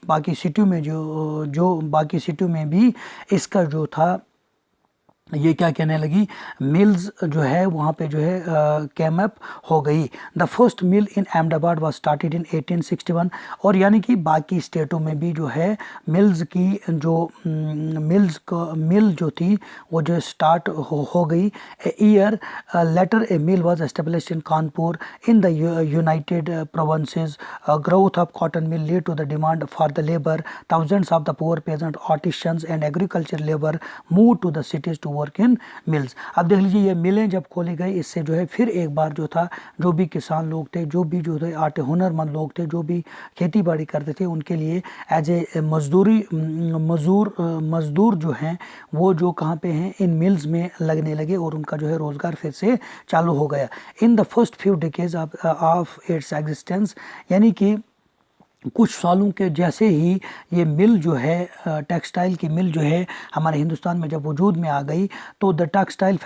Speaker 1: बाकी सिटियों में भी इसका जो था ये क्या कहने लगी, मिल्स जो है वहाँ पे जो है कैम अप हो गई। The first mill in Ahmedabad was started in 1861। और यानी कि बाकी स्टेटों में भी जो है मिल्स की जो मिल जो थी वो जो स्टार्ट हो गई। Year later a mill was established in Kanpur in the United Provinces. Growth of cotton mill lead to the demand for the labour. Thousands of the poor peasant, artisans and agriculture labour move to the cities to work in mills. अब देख लीजिए ये मिलें जब खोली गई, इससे जो है फिर एक बार जो था जो भी किसान लोग थे, जो भी जो थे आटे हुनरमंद लोग थे, जो भी खेती बाड़ी करते थे, उनके लिए एज ए मजदूर जो हैं वो जो कहाँ पे हैं, इन मिल्स में लगने लगे, और उनका जो है रोज़गार फिर से चालू हो गया। In the first few decades of its existence, यानी कि कुछ सालों के जैसे ही ये मिल जो है टेक्सटाइल की मिल जो है हमारे हिंदुस्तान में जब वजूद में आ गई, तो the textile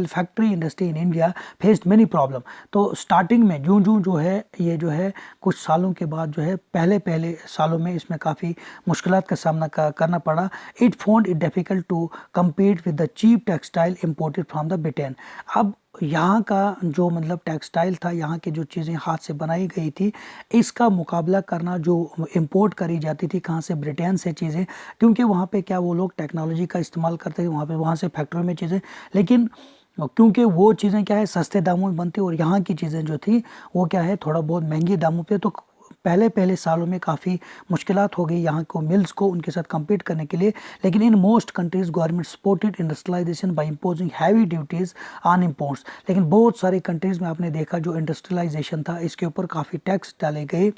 Speaker 1: factory industry in India faced many problem. तो स्टार्टिंग में जो है ये जो है कुछ सालों के बाद जो है पहले सालों में इसमें काफ़ी मुश्किलात का सामना करना पड़ा। It found it difficult to compete with the cheap textile imported from the Britain. अब यहाँ का जो मतलब टेक्सटाइल था, यहाँ की जो चीज़ें हाथ से बनाई गई थी, इसका मुकाबला करना जो इंपोर्ट करी जाती थी कहाँ से, ब्रिटेन से चीज़ें, क्योंकि वहाँ पे क्या वो लोग टेक्नोलॉजी का इस्तेमाल करते थे वहाँ से फैक्ट्री में चीज़ें, लेकिन क्योंकि वो चीज़ें क्या है सस्ते दामों में बनती, और यहाँ की चीज़ें जो थी वो क्या है थोड़ा बहुत महंगी दामों पे, तो पहले सालों में काफ़ी मुश्किलात हो गई यहाँ को मिल्स को उनके साथ compete करने के लिए। लेकिन in most countries government supported industrialisation by imposing heavy duties on imports. लेकिन बहुत सारे कंट्रीज़ में आपने देखा जो इंडस्ट्रियलाइजेशन था इसके ऊपर काफ़ी टैक्स डाले गए,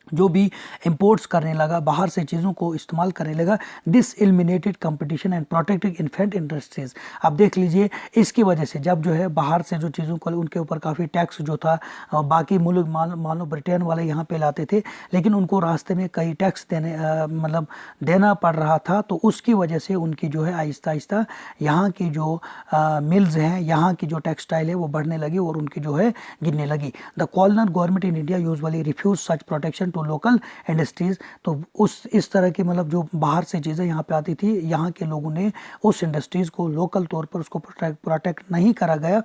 Speaker 1: जो भी इंपोर्ट्स करने लगा, बाहर से चीज़ों को इस्तेमाल करने लगा। This eliminated competition and protected infant industries. अब देख लीजिए इसकी वजह से जब जो है बाहर से जो चीज़ों को उनके ऊपर काफ़ी टैक्स जो था बाकी मुल्क मान लो ब्रिटेन वाले यहाँ पे लाते थे, लेकिन उनको रास्ते में कई टैक्स देना पड़ रहा था, तो उसकी वजह से उनकी जो है आहिस्ता आहिस्ता यहाँ की जो मिल्स हैं, यहाँ की जो टेक्सटाइल है वो बढ़ने लगी और उनकी जो है गिरने लगी। The colonial government in India usually refuse such protection local industries. तो इस तरह की मतलब जो बाहर से चीज़ें यहाँ पे आती थी, यहाँ के लोगों ने उस इंडस्ट्रीज़ को लोकल तौर पर उसको प्रोटेक्ट नहीं करा गया।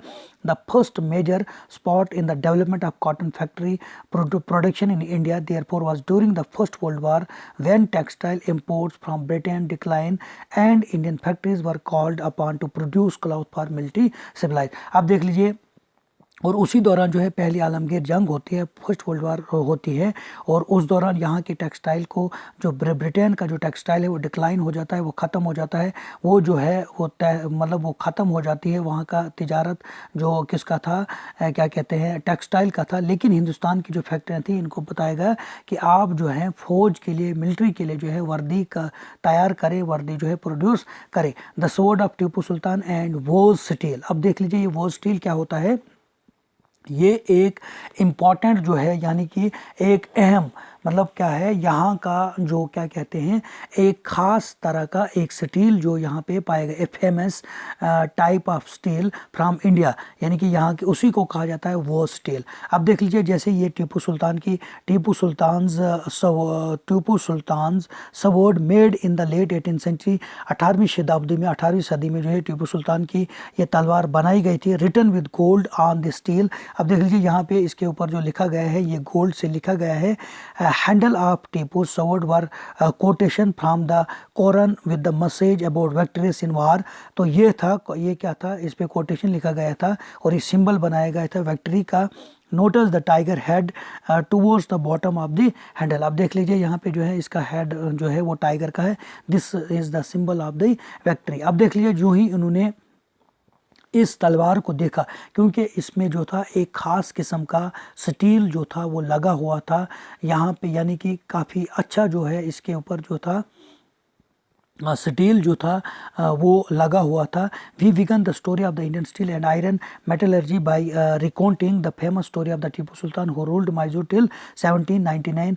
Speaker 1: The first major spot in the development of cotton factory production in India therefore was during the first World War when textile imports from Britain decline and Indian factories were called upon to produce cloth for military supplies. आप देख लीजिए और उसी दौरान जो है पहली आलमगीर जंग होती है, फर्स्ट वर्ल्ड वार होती है, और उस दौरान यहाँ के टेक्सटाइल को, जो ब्रिटेन का जो टेक्सटाइल है वो डिक्लाइन हो जाता है, वो ख़त्म हो जाता है, वो जो है वो मतलब वो ख़त्म हो जाती है। वहाँ का तिजारत जो किसका था, क्या कहते हैं, टेक्सटाइल का था। लेकिन हिंदुस्तान की जो फैक्ट्रियाँ थी, इनको बताया गया कि आप जो है फ़ौज के लिए, मिलिट्री के लिए जो है वर्दी का तैयार करें, वर्दी जो है प्रोड्यूस करें। The sword of Tipu Sultan and wootz steel. अब देख लीजिए ये वोज स्टील क्या होता है। ये एक इम्पॉर्टेंट जो है, यानी कि एक अहम, मतलब क्या है, यहाँ का जो क्या कहते हैं, एक ख़ास तरह का एक स्टील जो यहाँ पे पाएगा, a famous type of steel from India, यानी कि यहाँ की उसी को कहा जाता है वो स्टील। अब देख लीजिए जैसे ये Tipu Sultan sword made in the late 18th century, 18वीं शताब्दी में, 18वीं सदी में जो है टीपू सुल्तान की ये तलवार बनाई गई थी, written with gold on the steel. अब देख लीजिए यहाँ पे इसके ऊपर जो लिखा गया है, ये गोल्ड से लिखा गया है। Handle of Tipu sword were quotation from the Quran with the message about victories in war. तो ये था, ये क्या था, इस पे कोटेशन लिखा गया था और ये सिंबल बनाया गया था विक्ट्री का। Notice the tiger head towards the bottom of the handle. अब देख लीजिए यहाँ पे जो है इसका हेड जो है वो टाइगर का है। This is the symbol of the victory. अब देख लीजिए जो ही उन्होंने इस तलवार को देखा, क्योंकि इसमें जो था एक ख़ास किस्म का स्टील जो था वो लगा हुआ था यहाँ पे, यानी कि काफ़ी अच्छा जो है इसके ऊपर जो था स्टील जो था वो लगा हुआ था। We began the story of the Indian steel and iron metallurgy by recounting the famous story of the Tipu Sultan who ruled Mysore till 1799,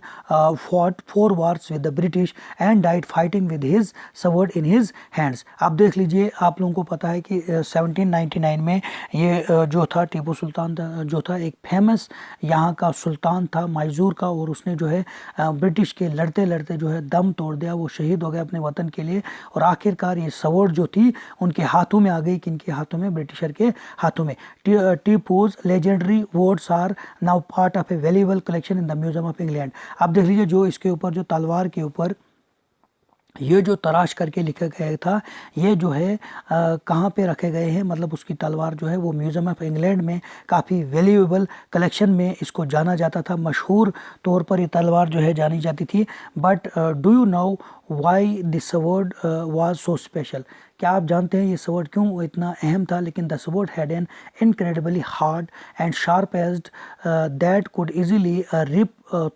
Speaker 1: fought 4 wars with the British and died fighting with his sword in his hands. आप देख लीजिए, आप लोगों को पता है कि 1799 में ये जो था टीपू सुल्तान जो था एक फेमस यहाँ का सुल्तान था मैसूर का, और उसने जो है ब्रिटिश के लड़ते लड़ते जो है दम तोड़ दिया, वो शहीद हो गया अपने वतन के लिए। और आखिरकार ये स्वॉर्ड जो थी उनके हाथों में आ गई, किनके हाथों में, ब्रिटिशर के हाथों में। Tipu's legendary words are now part of a valuable collection in the museum of England. अब देख लीजिए जो इसके ऊपर, जो तलवार के ऊपर ये जो तराश करके लिखा गया था, ये जो है कहाँ पे रखे गए हैं, मतलब उसकी तलवार जो है वो म्यूज़ियम ऑफ इंग्लैंड में काफ़ी वैल्यूएबल कलेक्शन में इसको जाना जाता था। मशहूर तौर पर ये तलवार जो है जानी जाती थी। But do you know why this sword was so special. क्या आप जानते हैं ये स्वॉर्ड क्यों इतना अहम था? लेकिन the sword had an incredibly hard and sharp edged that could easily rip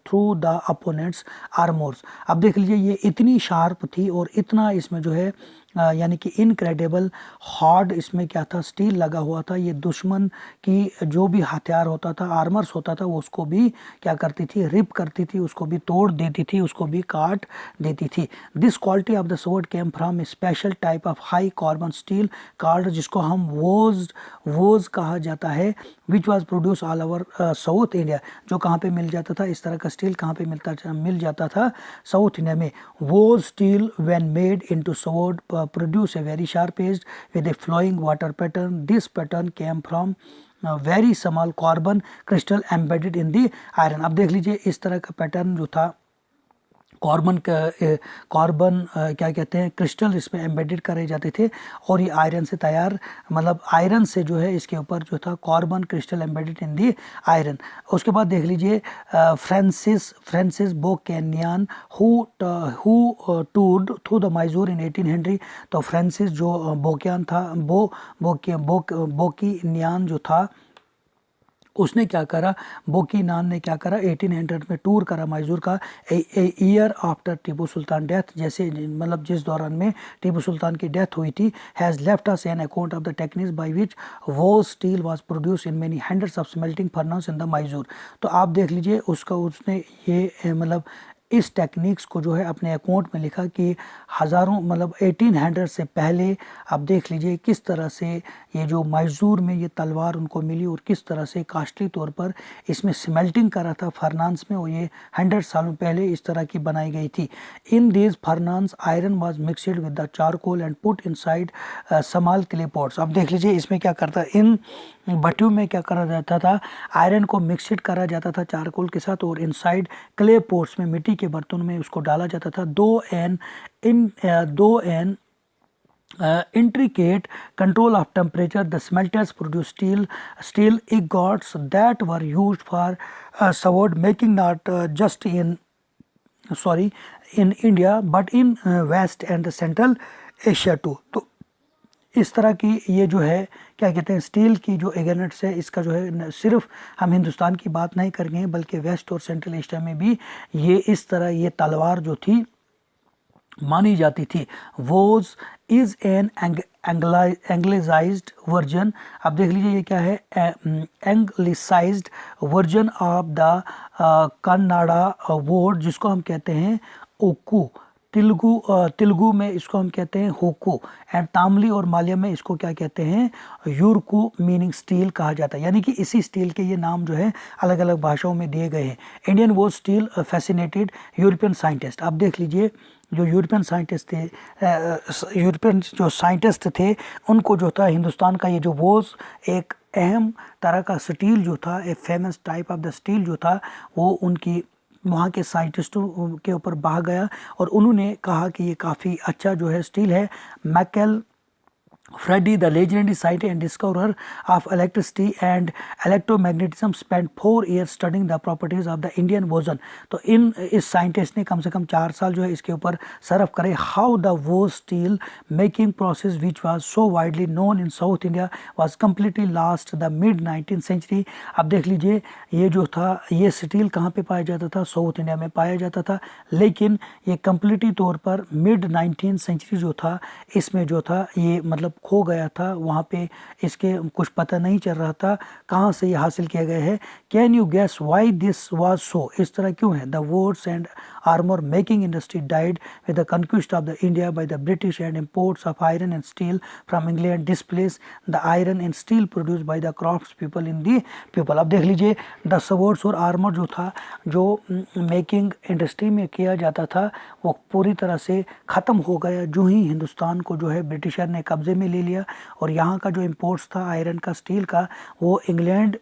Speaker 1: through the opponent's armours. अब देख लीजिए ये इतनी शार्प थी और इतना इसमें जो है यानी कि इनक्रेडिबल हार्ड इसमें क्या था, स्टील लगा हुआ था। ये दुश्मन की जो भी हथियार होता था, आर्मर्स होता था, वो उसको भी क्या करती थी, रिप करती थी, उसको भी तोड़ देती थी, उसको भी काट देती थी। This quality of the sword came from A special type of high carbon steel card, जिसको हम वोज कहा जाता है, which was produce all over south India. जो कहाँ पे मिल जाता था, इस तरह का स्टील कहाँ पे मिल जाता था, साउथ इंडिया में। Wootz steel when made into sword produce a very sharp edge with a flowing water pattern. This pattern came from very small carbon crystal embedded in the iron। अब देख लीजिए इस तरह का पैटर्न जो था, कार्बन क्या कहते हैं, क्रिस्टल इसमें एम्बेडेड करे जाते थे, और ये आयरन से तैयार, मतलब आयरन से जो है इसके ऊपर जो था carbon crystal embedded in the iron. उसके बाद देख लीजिए Francis Buchanan who toured through the Mysore in 1800। तो फ्रांसिस जो बोकियान था, बोकिनियन जो था, उसने क्या करा, बोकीनान ने क्या करा, 1800 में टूर करा मैसूर का, year after Tipu Sultan death, जैसे मतलब जिस दौरान में टीपू सुल्तान की डेथ हुई थी। Has left us an account of the techniques by which वो steel was produce in many hundreds of smelting furnace in the Mysore. तो आप देख लीजिए उसने ये मतलब इस टेक्निक्स को जो है अपने अकाउंट में लिखा कि हज़ारों, मतलब 1800 से पहले आप देख लीजिए किस तरह से ये जो मैसूर में ये तलवार उनको मिली, और किस तरह से कास्टली तौर पर इसमें स्मेल्टिंग करा था फर्नांस में, और ये 100 सालों पहले इस तरह की बनाई गई थी। In this furnaces iron was mixed with the charcoal and put inside small clay pots. अब देख लीजिए इसमें क्या करता, इन भट्टियों में क्या करा जाता था, आयरन को मिक्सड करा जाता था चारकोल के साथ, और इनसाइड क्ले पॉट्स में, मिट्टी के बर्तन में उसको डाला जाता था। दो N intricate control of temperature. The smelters produce steel ingots that were used for sword making, not just in India but in West and the Central Asia too. तो इस तरह की ये जो है क्या कहते हैं स्टील की जो एग्रेनेट्स है, इसका जो है सिर्फ हम हिंदुस्तान की बात नहीं करेंगे बल्कि वेस्ट और सेंट्रल एशिया में भी ये इस तरह ये तलवार जो थी मानी जाती थी. Wootz is an anglicised version. अब देख लीजिए ये क्या है, anglicised version of the Kannada word, जिसको हम कहते हैं ओकू. तेलुगु में इसको हम कहते हैं होको, एंड तामिल और मालयालम में इसको क्या कहते हैं, यूरकू, मीनिंग स्टील कहा जाता है. यानी कि इसी स्टील के ये नाम जो है अलग अलग भाषाओं में दिए गए हैं. इंडियन वो स्टील फैसिनेटेड यूरोपियन साइंटिस्ट. आप देख लीजिए जो यूरोपियन साइंटिस्ट थे, यूरोपियन जो साइंटिस्ट थे उनको जो था हिंदुस्तान का ये जो वोज एक अहम तरह का स्टील जो था, एक famous type of the steel जो था, वो उनकी वहाँ के साइंटिस्टों के ऊपर बहा गया और उन्होंने कहा कि ये काफ़ी अच्छा जो है स्टील है. Maikal Freddy, the legendary scientist and discoverer of electricity and electromagnetism, spent 4 years studying the properties of the Indian boson. तो इस साइंटिस्ट ने कम से कम 4 साल जो है इसके ऊपर सर्व करे. How the Vos steel making process, which was so widely known in South India, was completely lost the mid 19th century. अब देख लीजिए ये जो था ये स्टील कहाँ पे पाया जाता था, साउथ इंडिया में पाया जाता था, लेकिन ये कम्प्लीटली तौर पर मिड 19th सेंचुरी जो था इसमें जो था ये मतलब खो गया था. वहाँ पे इसके कुछ पता नहीं चल रहा था कहाँ से ये हासिल किया गया है. Can you guess why this was so, इस तरह क्यों है. The woods and armour making industry died with the conquest of the India by the British and imports of iron and steel from England displace the iron and steel produced by the crafts people in the people. अब देख लीजिए द स्वर्ड्स और आर्मर जो था जो मेकिंग इंडस्ट्री में किया जाता था वो पूरी तरह से ख़त्म हो गया जो ही हिंदुस्तान को जो है ब्रिटिशर ने कब्ज़े में ले लिया. और यहाँ का जो इम्पोर्ट्स था आयरन का, स्टील का, वो इंग्लैंड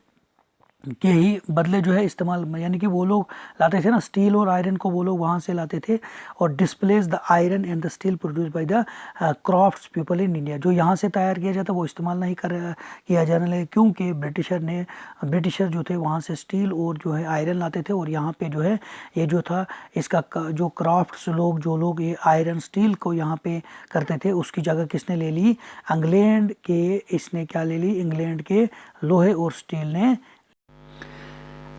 Speaker 1: के ही बदले जो है इस्तेमाल, यानी कि वो लोग लाते थे ना स्टील और आयरन को, वो लोग वहाँ से लाते थे. और displace the iron and the steel produce by the crafts people in India, जो यहाँ से तैयार किया जाता वो इस्तेमाल नहीं किया जाने लगे क्योंकि ब्रिटिशर जो थे वहाँ से स्टील और जो है आयरन लाते थे. और यहाँ पे जो है ये जो था इसका जो क्राफ्ट्स लोग जो लोग ये आयरन स्टील को यहाँ पे करते थे उसकी जगह किसने ले ली, इंग्लैंड के, इसने क्या ले ली, इंग्लैंड के लोहे और स्टील ने.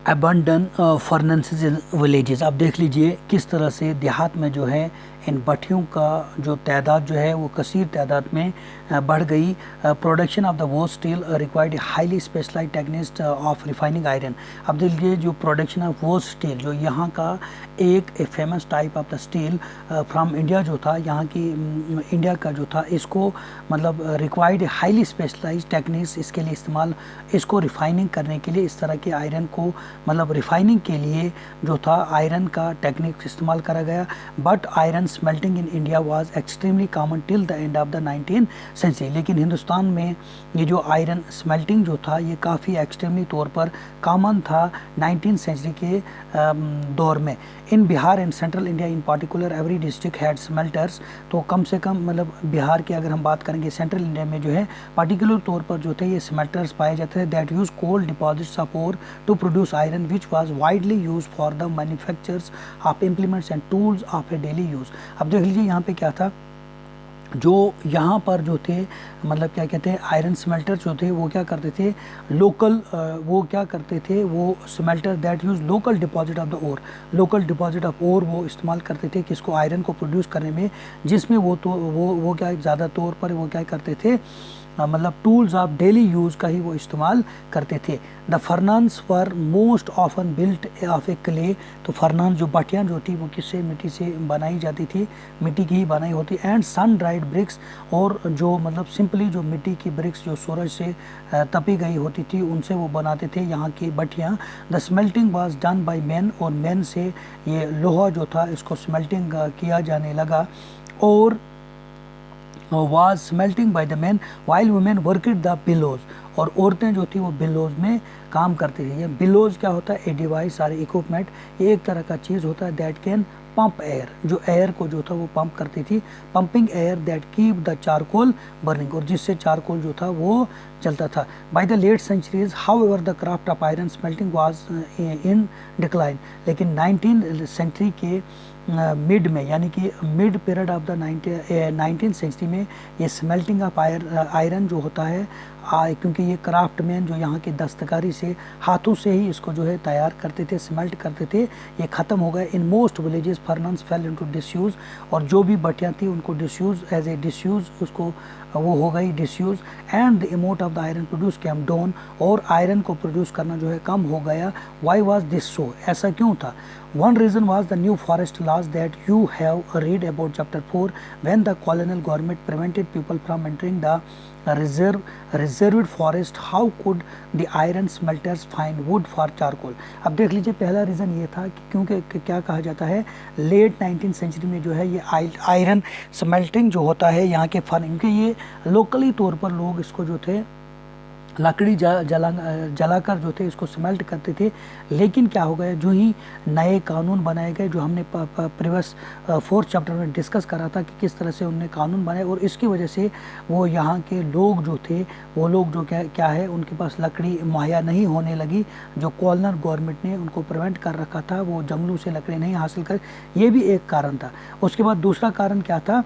Speaker 1: Abandon furnaces in villages. आप देख लीजिए किस तरह से देहात में जो है इन भट्टियों का जो तादाद जो है वो कसीर तादाद में बढ़ गई. प्रोडक्शन ऑफ द वो steel required highly specialised techniques of refining iron. अब देख लीजिए जो प्रोडक्शन ऑफ वो स्टील जो यहाँ का एक famous type of the steel from India जो था, यहाँ की इंडिया का जो था, इसको मतलब रिक्वायर्ड हाईली स्पेशलाइज टेक्निक्स, इसके लिए इस्तेमाल, इसको रिफाइनिंग करने के लिए इस तरह के आयरन को मतलब रिफाइनिंग के लिए जो था आयरन का टेक्निक इस्तेमाल करा गया. But iron smelting in India was extremely common till the end of the 19th century. लेकिन हिंदुस्तान में ये जो आयरन स्मेल्टिंग जो था ये काफ़ी एक्सट्रीमली तौर पर कॉमन था 19th सेंचुरी के दौर में. In Bihar and central India in particular every district had smelters. तो कम से कम मतलब बिहार की अगर हम बात करेंगे, सेंट्रल इंडिया में जो है पार्टिकुलर तौर पर जो थे ये स्मेल्टर्स पाए जाते थे that use cold deposits of ore to produce iron which was widely use for the manufactures of implements and tools of a daily use. अब देख लीजिए यहाँ पे क्या था, जो यहाँ पर जो थे मतलब क्या कहते हैं आयरन स्मेल्टर जो थे वो क्या करते थे लोकल, वो क्या करते थे वो smelter that use local deposit of the ore, local deposit of ore वो इस्तेमाल करते थे किसको, आयरन को प्रोड्यूस करने में, जिसमें वो क्या ज़्यादा तौर पर वो क्या करते थे मतलब टूल्स ऑफ डेली यूज़ का ही वो इस्तेमाल करते थे. The furnaces were most often built of a clay. तो फर्नांस जो भट्टियाँ जो थी वो किससे, मिट्टी से बनाई जाती थी, मिट्टी की ही बनाई होती. एंड सन ड्राइड ब्रिक्स, और जो मतलब सिंपली जो मिट्टी की ब्रिक्स जो सूरज से तपी गई होती थी उनसे वो बनाते थे यहाँ की भट्टियाँ. The smelting was done by men, और मेन से ये लोहा जो था इसको स्मेल्टिंग किया जाने लगा. और was smelting by the men while women worked the billows. और औरतें जो थी वो बिलोज में काम करती थी. ये बिलोज क्या होता है, ए डिवाइस और इक्विपमेंट, ये एक तरह का चीज़ होता है दैट कैन पंप एयर, जो एयर को जो था वो पंप करती थी, pumping air that keep the charcoal burning, और जिससे चारकोल जो था वो जलता था। By the late centuries however the craft of iron smelting was in decline, लेकिन 19 सेंचुरी के मिड में, यानी कि mid period of the 19 century में ये स्मेल्टिंग ऑफ आयरन जो होता है, क्योंकि ये क्राफ्टमैन जो यहाँ के दस्तकारी से हाथों से ही इसको जो है तैयार करते थे, स्मेल्ट करते थे, ये ख़त्म हो गए। In most villages furnace fail into disuse, और जो भी भट्टियाँ थी उनको डिसयूज एज ए डिसयूज उसको वो हो गई disuse, and the amount of the iron produce came down, और आयरन को प्रोड्यूस करना जो है कम हो गया। वाई वाज दिस सो, ऐसा क्यों था? One reason was the new forest laws that you have read about chapter 4, when the colonial government prevented people from entering the reserved forest. How could the iron smelters find wood for charcoal? अब देख लीजिए, पहला रीज़न ये था कि क्योंकि क्या कहा जाता है, लेट 19 सेंचुरी में जो है ये आयरन स्मेल्टिंग जो होता है यहाँ के क्योंकि ये लोकली तौर पर लोग इसको जो थे लकड़ी जलाकर जो थे इसको स्मेल्ट करते थे। लेकिन क्या हो गया, जो ही नए कानून बनाए गए, जो हमने प्रीवियस 4th चैप्टर में डिस्कस करा था कि किस तरह से उनने कानून बनाए, और इसकी वजह से वो यहाँ के लोग जो थे वो लोग जो क्या है उनके पास लकड़ी मुहैया नहीं होने लगी। जो कॉलोनल गवर्नमेंट ने उनको प्रिवेंट कर रखा था, वो जंगलों से लकड़ी नहीं हासिल कर, ये भी एक कारण था। उसके बाद दूसरा कारण क्या था,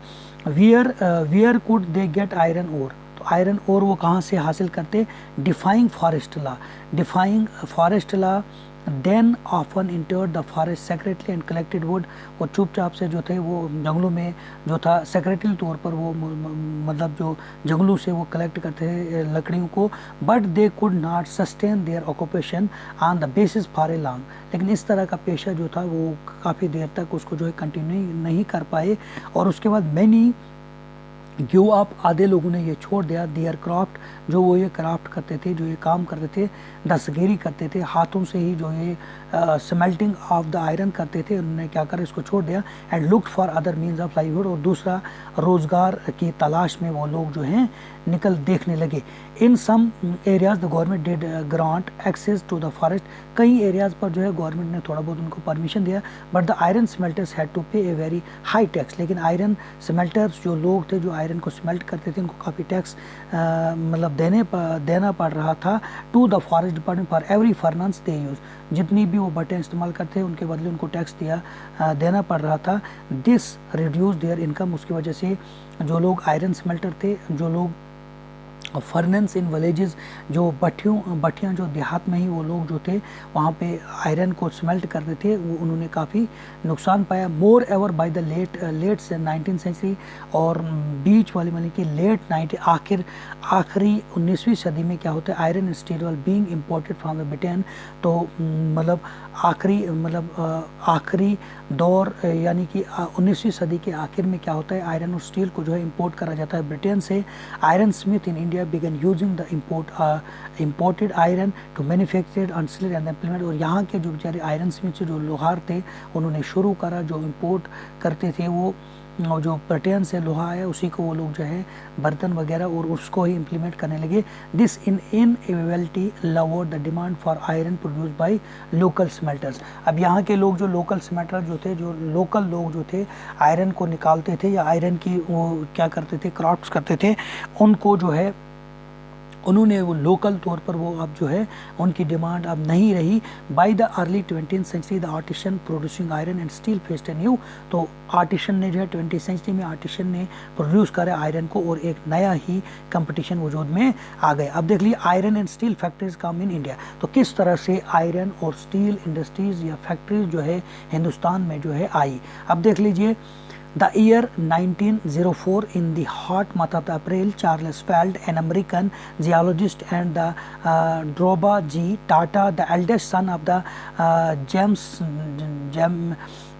Speaker 1: where could they get iron ore, iron और वो कहाँ से हासिल करते, defying forest law then often entered the forest secretly and collected wood, वो चुपचाप से जो थे वो जंगलों में जो था सेक्रेटरी तौर पर वो मतलब जो जंगलों से वो कलेक्ट करते थे लकड़ियों को, but they could not sustain their occupation on the basis for a long, लेकिन इस तरह का पेशा जो था वो काफ़ी देर तक उसको जो है कंटिन्यू नहीं कर पाए। और उसके बाद मैनी जो आप आधे लोगों ने ये छोड़ दिया, देयर क्राफ्ट, जो वो ये क्राफ्ट करते थे, जो ये काम करते थे, दस्तगिरी करते थे, हाथों से ही जो ये स्मेल्टिंग ऑफ द आयरन करते थे, उन्होंने क्या करा, इसको छोड़ दिया। And looked for other means of livelihood, और दूसरा रोज़गार की तलाश में वो लोग जो हैं देखने लगे। In some areas the government did grant access to the forest, कई एरियाज़ पर जो है गवर्नमेंट ने थोड़ा बहुत उनको परमिशन दिया, but the iron smelters had to pay a very high tax, लेकिन आयरन स्मेल्टर्स जो लोग थे जो आयरन को स्मेल्ट करते थे उनको काफ़ी टैक्स मतलब देना पड़ रहा था to the forest department for every furnace they use, जितनी भी वो बटें इस्तेमाल करते हैं उनके बदले उनको टैक्स देना पड़ रहा था। दिस रिड्यूस देयर इनकम, उसकी वजह से जो लोग आयरन स्मेल्टर थे, जो लोग फर्नेस इन विलेजेस, जो भट्टियाँ जो देहात में ही वो लोग जो थे वहाँ पे आयरन को स्मेल्ट करते थे, वो उन्होंने काफ़ी नुकसान पाया। Moreover by the late 19th century, और बीच वाली मतलब कि लेट 90 आखिरी 19वीं सदी में क्या होता है, आयरन स्टील वाल being imported from the Britain, तो मतलब आखिरी दौर यानी कि 19वीं सदी के आखिर में क्या होता है, आयरन और स्टील को जो है इंपोर्ट करा जाता है ब्रिटेन से। Iron smith in India began using the imported iron to manufacture unskilled and implement, और यहाँ के जो बेचारे आयरन स्मिथ से जो लोहार थे उन्होंने शुरू करा, जो इम्पोर्ट करते थे वो जो ब्रिटेन से लोहा आया उसी को वो लोग जो है बर्तन वगैरह और उसको ही इम्प्लीमेंट करने लगे। This inevitability lowered the demand for iron produce by local smelters. अब यहाँ के लोग जो लोकल स्मेल्टर जो थे, जो लोकल लोग जो थे आयरन को निकालते थे या आयरन की वो क्या करते थे, क्राफ्ट्स करते थे, उनको जो है उन्होंने वो लोकल तौर पर वो अब जो है उनकी डिमांड अब नहीं रही। By the early 20th century the artisan producing iron and steel faced new, तो आर्टिशन ने जो है 20th सेंचुरी में आर्टिशन ने प्रोड्यूस करा आयरन को और एक नया ही कंपटीशन वजूद में आ गया। अब देख लीजिए iron and steel factories come in India, तो किस तरह से आयरन और स्टील इंडस्ट्रीज या फैक्ट्रीज जो है हिंदुस्तान में जो है आई। अब देख लीजिए The year 1904, in the hot month of April, Charles Feld, an American geologist, and the Dhruva G. Tata, the eldest son of the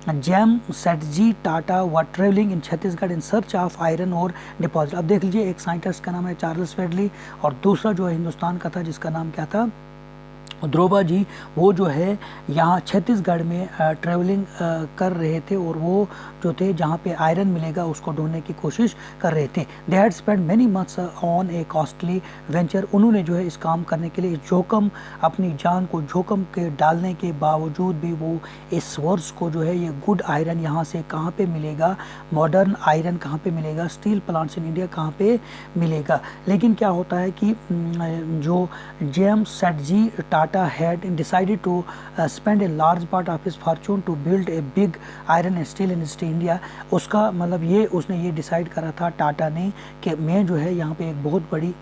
Speaker 1: Jamsetji Tata, were traveling in Chhattisgarh in search of iron ore deposit। अब देख लीजिए एक साइंटिस्ट का नाम है चार्ल्स वेडली और दूसरा जो है हिंदुस्तान का था जिसका नाम क्या था, ध्रुवा जी वो जो है यहाँ छत्तीसगढ़ में ट्रैवलिंग कर रहे थे और वो जो थे जहाँ पे आयरन मिलेगा उसको ढूंढने की कोशिश कर रहे थे। They had spend many months on A costly venture. उन्होंने जो है इस काम करने के लिए इस जोखम, अपनी जान को जोखम के डालने के बावजूद भी वो इस सोर्स को जो है ये गुड आयरन यहाँ से कहाँ पे मिलेगा, मॉडर्न आयरन कहाँ पे मिलेगा, स्टील प्लांट्स इन इंडिया कहाँ पे मिलेगा। लेकिन क्या होता है कि जो Jamsetji Tata had decided to spend a large part of his fortune to build a big iron and steel industry India। उसका मतलब ये उसने ये डिसाइड करा था टाटा ने कि मैं जो है यहाँ पे एक बहुत बड़ी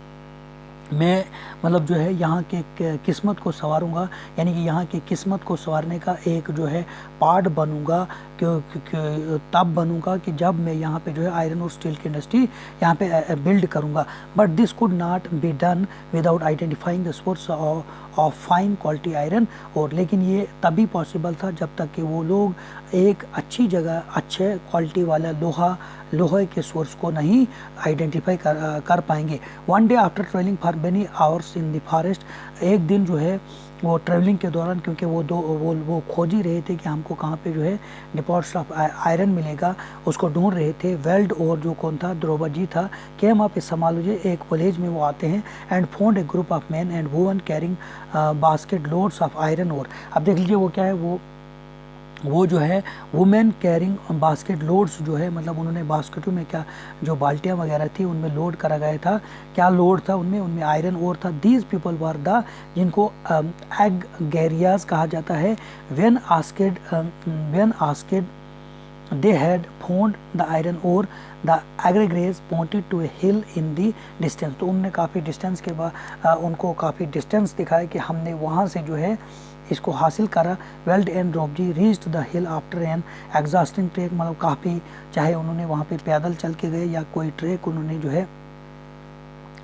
Speaker 1: मैं मतलब जो है यहाँ के किस्मत को संवारूंगा, यानी कि यहाँ की किस्मत को संवारने का एक जो है पार्ट बनूंगा तब बनूंगा कि जब मैं यहाँ पे जो है आयरन और स्टील की इंडस्ट्री यहाँ पे बिल्ड करूँगा। But this could not be done without identifying the source of fine quality iron. और लेकिन ये तभी पॉसिबल था जब तक कि वो लोग एक अच्छी जगह अच्छे क्वालिटी वाला लोहे के सोर्स को नहीं आइडेंटिफाई कर पाएंगे। One day after travelling for many hours in the forest, एक दिन जो है वो ट्रैवलिंग के दौरान, क्योंकि वो खोज ही रहे थे कि हमको कहाँ पे जो है डिपॉजिट्स ऑफ आयरन मिलेगा, उसको ढूंढ रहे थे। वेल्ड और जो कौन था, ध्रुवा जी था, कि हम आप संभाल लीजिए। एक विलेज में वो आते हैं and found a group of man and women carrying basket loads of iron ore. अब देख लीजिए वो क्या है, वो जो है वुमेन कैरिंग बास्केट लोड्स जो है, मतलब उन्होंने बास्केटों में क्या जो बाल्टियाँ वगैरह थी उनमें लोड करा गया था। क्या लोड था उनमें आयरन ओर था। दीज पीपल वर द, जिनको एग्रेरियर्स कहा जाता है। When asked they had found the iron ore, the aggregates pointed to a hill in the distance। तो उनने काफ़ी डिस्टेंस के बाद उनको काफ़ी डिस्टेंस दिखाया कि हमने वहाँ से जो है इसको हासिल करा। Weld and Dorabji reached the hill after an exhausting trek, मतलब काफ़ी, चाहे उन्होंने वहाँ पे पैदल चल के गए या कोई ट्रैक उन्होंने जो है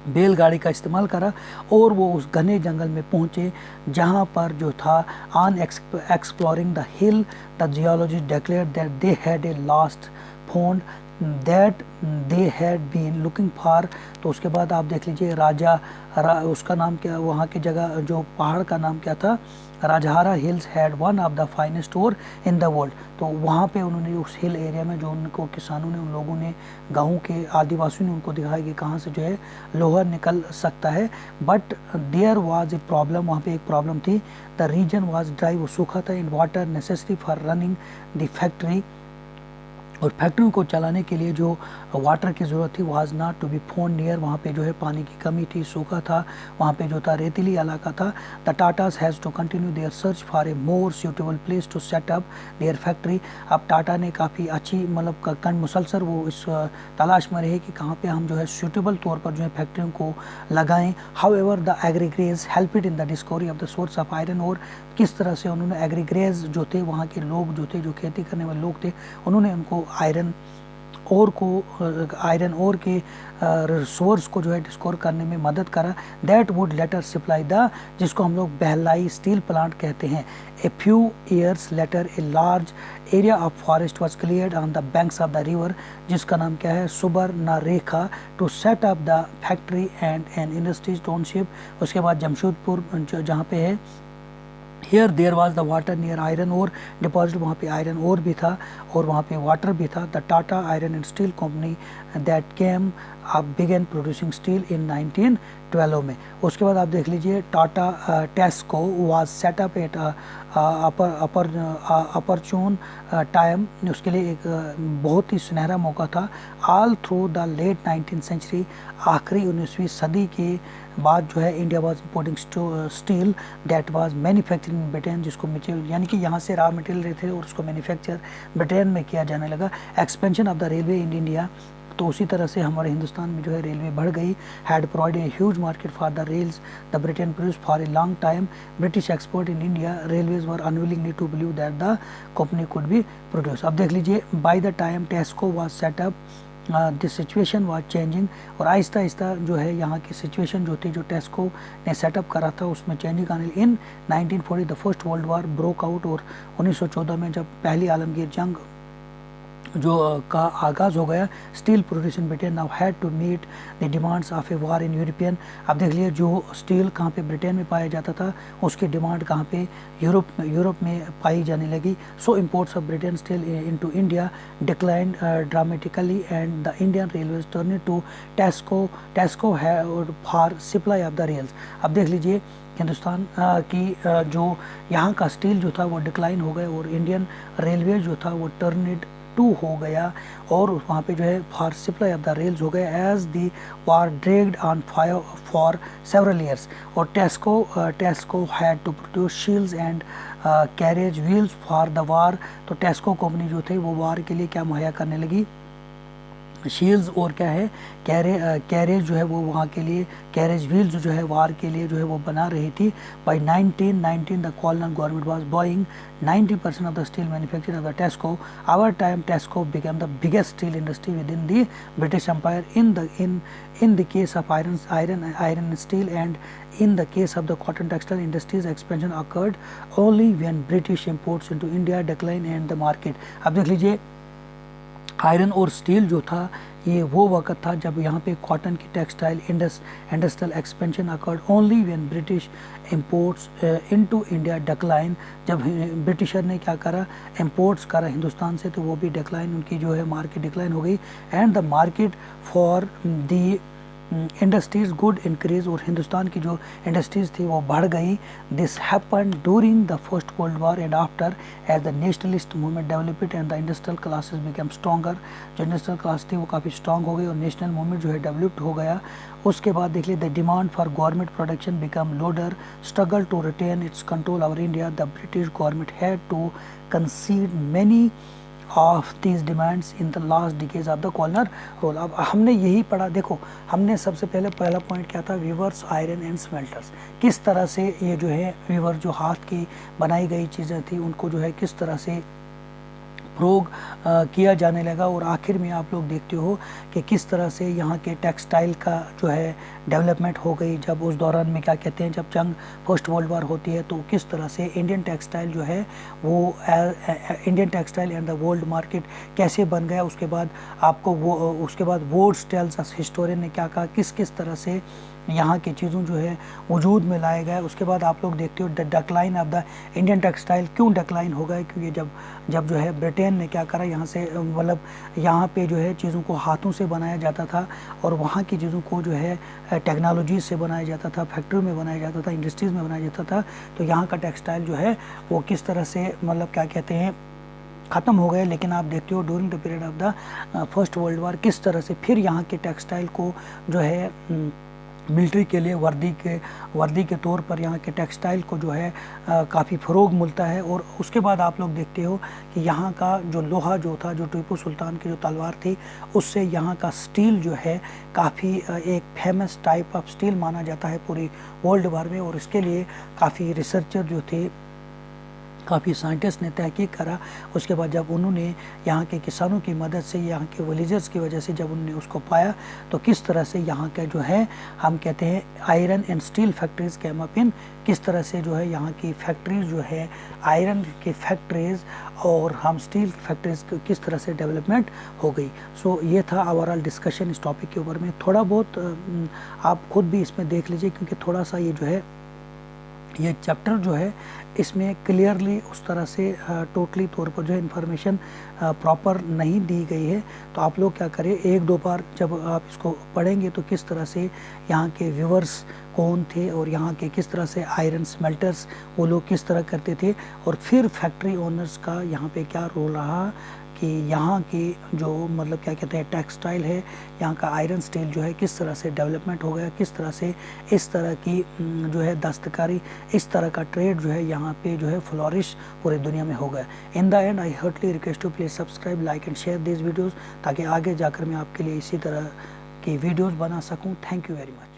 Speaker 1: बैलगाड़ी का इस्तेमाल करा, और वो उस घने जंगल में पहुँचे जहाँ पर जो था on exploring the hill the geologist declared that they had a last found that they had been looking for. तो उसके बाद आप देख लीजिए उसका नाम क्या, वहाँ की जगह जो पहाड़ का नाम क्या था, Rajhara hills had one of the finest ore in the world. तो वहाँ पे उन्होंने उस हिल एरिया में जो उनको किसानों ने, उन लोगों ने, गाँव के आदिवासियों ने उनको दिखाया कि कहाँ से जो है लोहा निकल सकता है। But there was a problem, वहाँ पे एक प्रॉब्लम थी। द रीजन वाज ड्राई, वो सूखा था। In water necessary for running the factory, और फैक्ट्री को चलाने के लिए जो वाटर की ज़रूरत थी was not to be found near, वहाँ पे जो है पानी की कमी थी, सूखा था, वहाँ पे जो था रेतीली इलाका था। The Tatas has to continue their search for a more suitable place to set up their factory. अब टाटा ने काफ़ी अच्छी मतलब मुसलसल वो इस तलाश में रहे कि कहाँ पे हम जो है सूटेबल तौर पर जो है फैक्ट्रियों को लगाएं। However the Agarias helped in the discovery of the source of iron ore. किस तरह से उन्होंने एग्रीग्रेज जो थे, वहाँ के लोग जो थे, जो खेती करने वाले लोग थे, उन्होंने उनको आयरन ओर के सोर्स को जो है डिस्कवर करने में मदद करा। That would later supply the, जिसको हम लोग बहलाई स्टील प्लांट कहते हैं। A few years later a large area of forest was cleared on the banks of the river, जिसका नाम क्या है, Subarnarekha, to set up the factory and an industries township. उसके बाद जमशेदपुर जहाँ पे है, here there was the water near iron ore deposit, वहाँ पे आयरन ओर भी था और वहाँ पे वाटर भी था। The Tata iron and steel company that came up began producing steel in 1912 में। उसके बाद आप देख लीजिए Tata TISCO was set up at opportune time, उसके लिए एक बहुत ही सुनहरा मौका था। All through the late 19th century, आखिरी 19वीं सदी के बाद जो है India was importing steel that was manufacturing in Britain, जिसको यानी कि यहाँ से रॉ मटेरियल रहते थे और उसको मैन्युफैक्चर ब्रिटेन में किया जाने लगा। Expansion of the railway in India, तो उसी तरह से हमारे हिंदुस्तान में जो है रेलवे बढ़ गई। Had provided a huge market for the rails the Britain produce for a long time British export in India, railways were unwillingly to believe that the company could be produce. अब देख लीजिए, by the time TISCO was set up this situation was changing, और आहिस्ता आहिस्ता जो है यहाँ की सिचुएशन जो थी, जो टेस्को ने सेटअप करा था, उसमें चेंजिंग आने। इन 1940 the first World war broke out, और 1914 में जब पहली आलमगीर जंग जो का आगाज़ हो गया। Steel produce in Britain now had to meet the demands of a war in European. अब देख लिए जो स्टील कहाँ पे ब्रिटेन में पाया जाता था, उसकी डिमांड कहाँ पे यूरोप में पाई जाने लगी। So imports of Britain steel into India declined dramatically and the Indian railways turn to TISCO for supply of the rails. अब देख लीजिए हिंदुस्तान की जो यहाँ का स्टील जो था वो डिक्लाइन हो गया और इंडियन रेलवे जो था वो टर्निड टू हो गया और वहाँ पे जो है for supply of the rails हो गया as the war dragged on fire for several years. और TISCO had to produce shields and carriage wheels for the war. तो टेस्को कंपनी जो थे वो वार के लिए क्या मुहैया करने लगी, शील्ड्स और क्या है कैरेज जो है वो वहाँ के लिए कैरेज व्हील्स जो है वार के लिए जो है वो बना रही थी। By 1919 the colonial government was buying 90% of the steel manufacture of the TISCO. Our time TISCO became the biggest steel industry within the British empire in the case of iron steel and in the case of the cotton textile industries expansion occurred only when British imports into India decline and the market। अब देख लीजिए आयरन और स्टील जो था ये वो वक्त था जब यहाँ पे कॉटन की textile industrial expansion occurred only when British imports into India decline. जब ब्रिटिशर ने क्या करा, इंपोर्ट्स करा हिंदुस्तान से, तो वो भी डिक्लाइन, उनकी जो है मार्केट डिक्लाइन हो गई and the market for the industries good increase. और हिंदुस्तान की जो इंडस्ट्रीज थी वो बढ़ गई। This happen during the first world war and after as the nationalist movement developed and the industrial classes become stronger. जो इंडस्ट्रियल क्लास थी वो काफ़ी स्ट्रॉन्ग हो गई और नेशनल मूवमेंट जो है डेवलप्ड हो गया। उसके बाद देख लीजिए the demand for government production become louder struggle to retain its control over India. The British government had to concede many of these demands in the last decades of the colonial rule. अब हमने यही पढ़ा, देखो हमने सबसे पहला पॉइंट क्या था, वीवर्स आयरन एंड स्मेल्टर्स। किस तरह से ये जो है वीवर जो हाथ की बनाई गई चीज़ें थी उनको जो है किस तरह से फ़रोग किया जाने लगा और आखिर में आप लोग देखते हो कि किस तरह से यहाँ के टेक्सटाइल का जो है डेवलपमेंट हो गई। जब उस दौरान में क्या कहते हैं, जब जंग फर्स्ट वर्ल्ड वार होती है तो किस तरह से इंडियन टेक्सटाइल जो है वो Indian textile and the world market कैसे बन गया। उसके बाद आपको वो उसके बाद वर्ड्स टेल्स अस हिस्टोरियन ने क्या कहा, किस किस तरह से यहाँ की चीज़ों जो है वजूद में लाया गया। उसके बाद आप लोग देखते हो the decline of the Indian textile क्यों डिक्लाइन हो गया, क्योंकि जब जो है ब्रिटेन ने क्या करा, यहाँ से मतलब यहाँ पे जो है चीज़ों को हाथों से बनाया जाता था और वहाँ की चीज़ों को जो है टेक्नोलॉजी से बनाया जाता था, फैक्ट्री में बनाया जाता था, इंडस्ट्रीज़ में बनाया जाता था। तो यहाँ का टेक्सटाइल जो है वो किस तरह से मतलब क्या कहते हैं ख़त्म हो गए। लेकिन आप देखते हो during the period of the first World वार किस तरह से फिर यहाँ के टेक्सटाइल को जो है मिलिट्री के लिए वर्दी के तौर पर यहाँ के टेक्सटाइल को जो है काफ़ी फ़रोग मिलता है। और उसके बाद आप लोग देखते हो कि यहाँ का जो लोहा जो था, जो टीपू सुल्तान की जो तलवार थी, उससे यहाँ का स्टील जो है काफ़ी एक फेमस टाइप ऑफ स्टील माना जाता है पूरी वर्ल्ड वार में। और इसके लिए काफ़ी रिसर्चर जो थे, काफ़ी साइंटिस्ट ने तहकीक करा। उसके बाद जब उन्होंने यहाँ के किसानों की मदद से, यहाँ के विलेजर्स की वजह से जब उन्होंने उसको पाया तो किस तरह से यहाँ का जो है हम कहते हैं iron and steel factories cam up in, किस तरह से जो है यहाँ की फैक्ट्रीज़ जो है आयरन की फैक्ट्रीज़ और हम स्टील फैक्ट्रीज़ किस तरह से डेवलपमेंट हो गई। सो ये था ओवरऑल डिस्कशन इस टॉपिक के ऊपर में। थोड़ा बहुत आप खुद भी इसमें देख लीजिए, क्योंकि थोड़ा सा ये जो है ये चैप्टर जो है इसमें क्लियरली उस तरह से टोटली तौर पर जो है इन्फॉर्मेशन प्रॉपर नहीं दी गई है। तो आप लोग क्या करें, एक दो बार जब आप इसको पढ़ेंगे तो किस तरह से यहाँ के व्यूवर्स कौन थे और यहाँ के किस तरह से आयरन स्मेल्टर्स वो लोग किस तरह करते थे और फिर फैक्ट्री ओनर्स का यहाँ पे क्या रोल रहा कि यहाँ की जो मतलब क्या कहते हैं टेक्सटाइल है, यहाँ का आयरन स्टील जो है किस तरह से डेवलपमेंट हो गया, किस तरह से इस तरह की जो है दस्तकारी, इस तरह का ट्रेड जो है यहाँ पे जो है फ्लोरिश पूरी दुनिया में हो गया। In the end I heartly request to please subscribe, like and share this videos, ताकि आगे जाकर मैं आपके लिए इसी तरह की वीडियोज़ बना सकूँ। Thank you very much.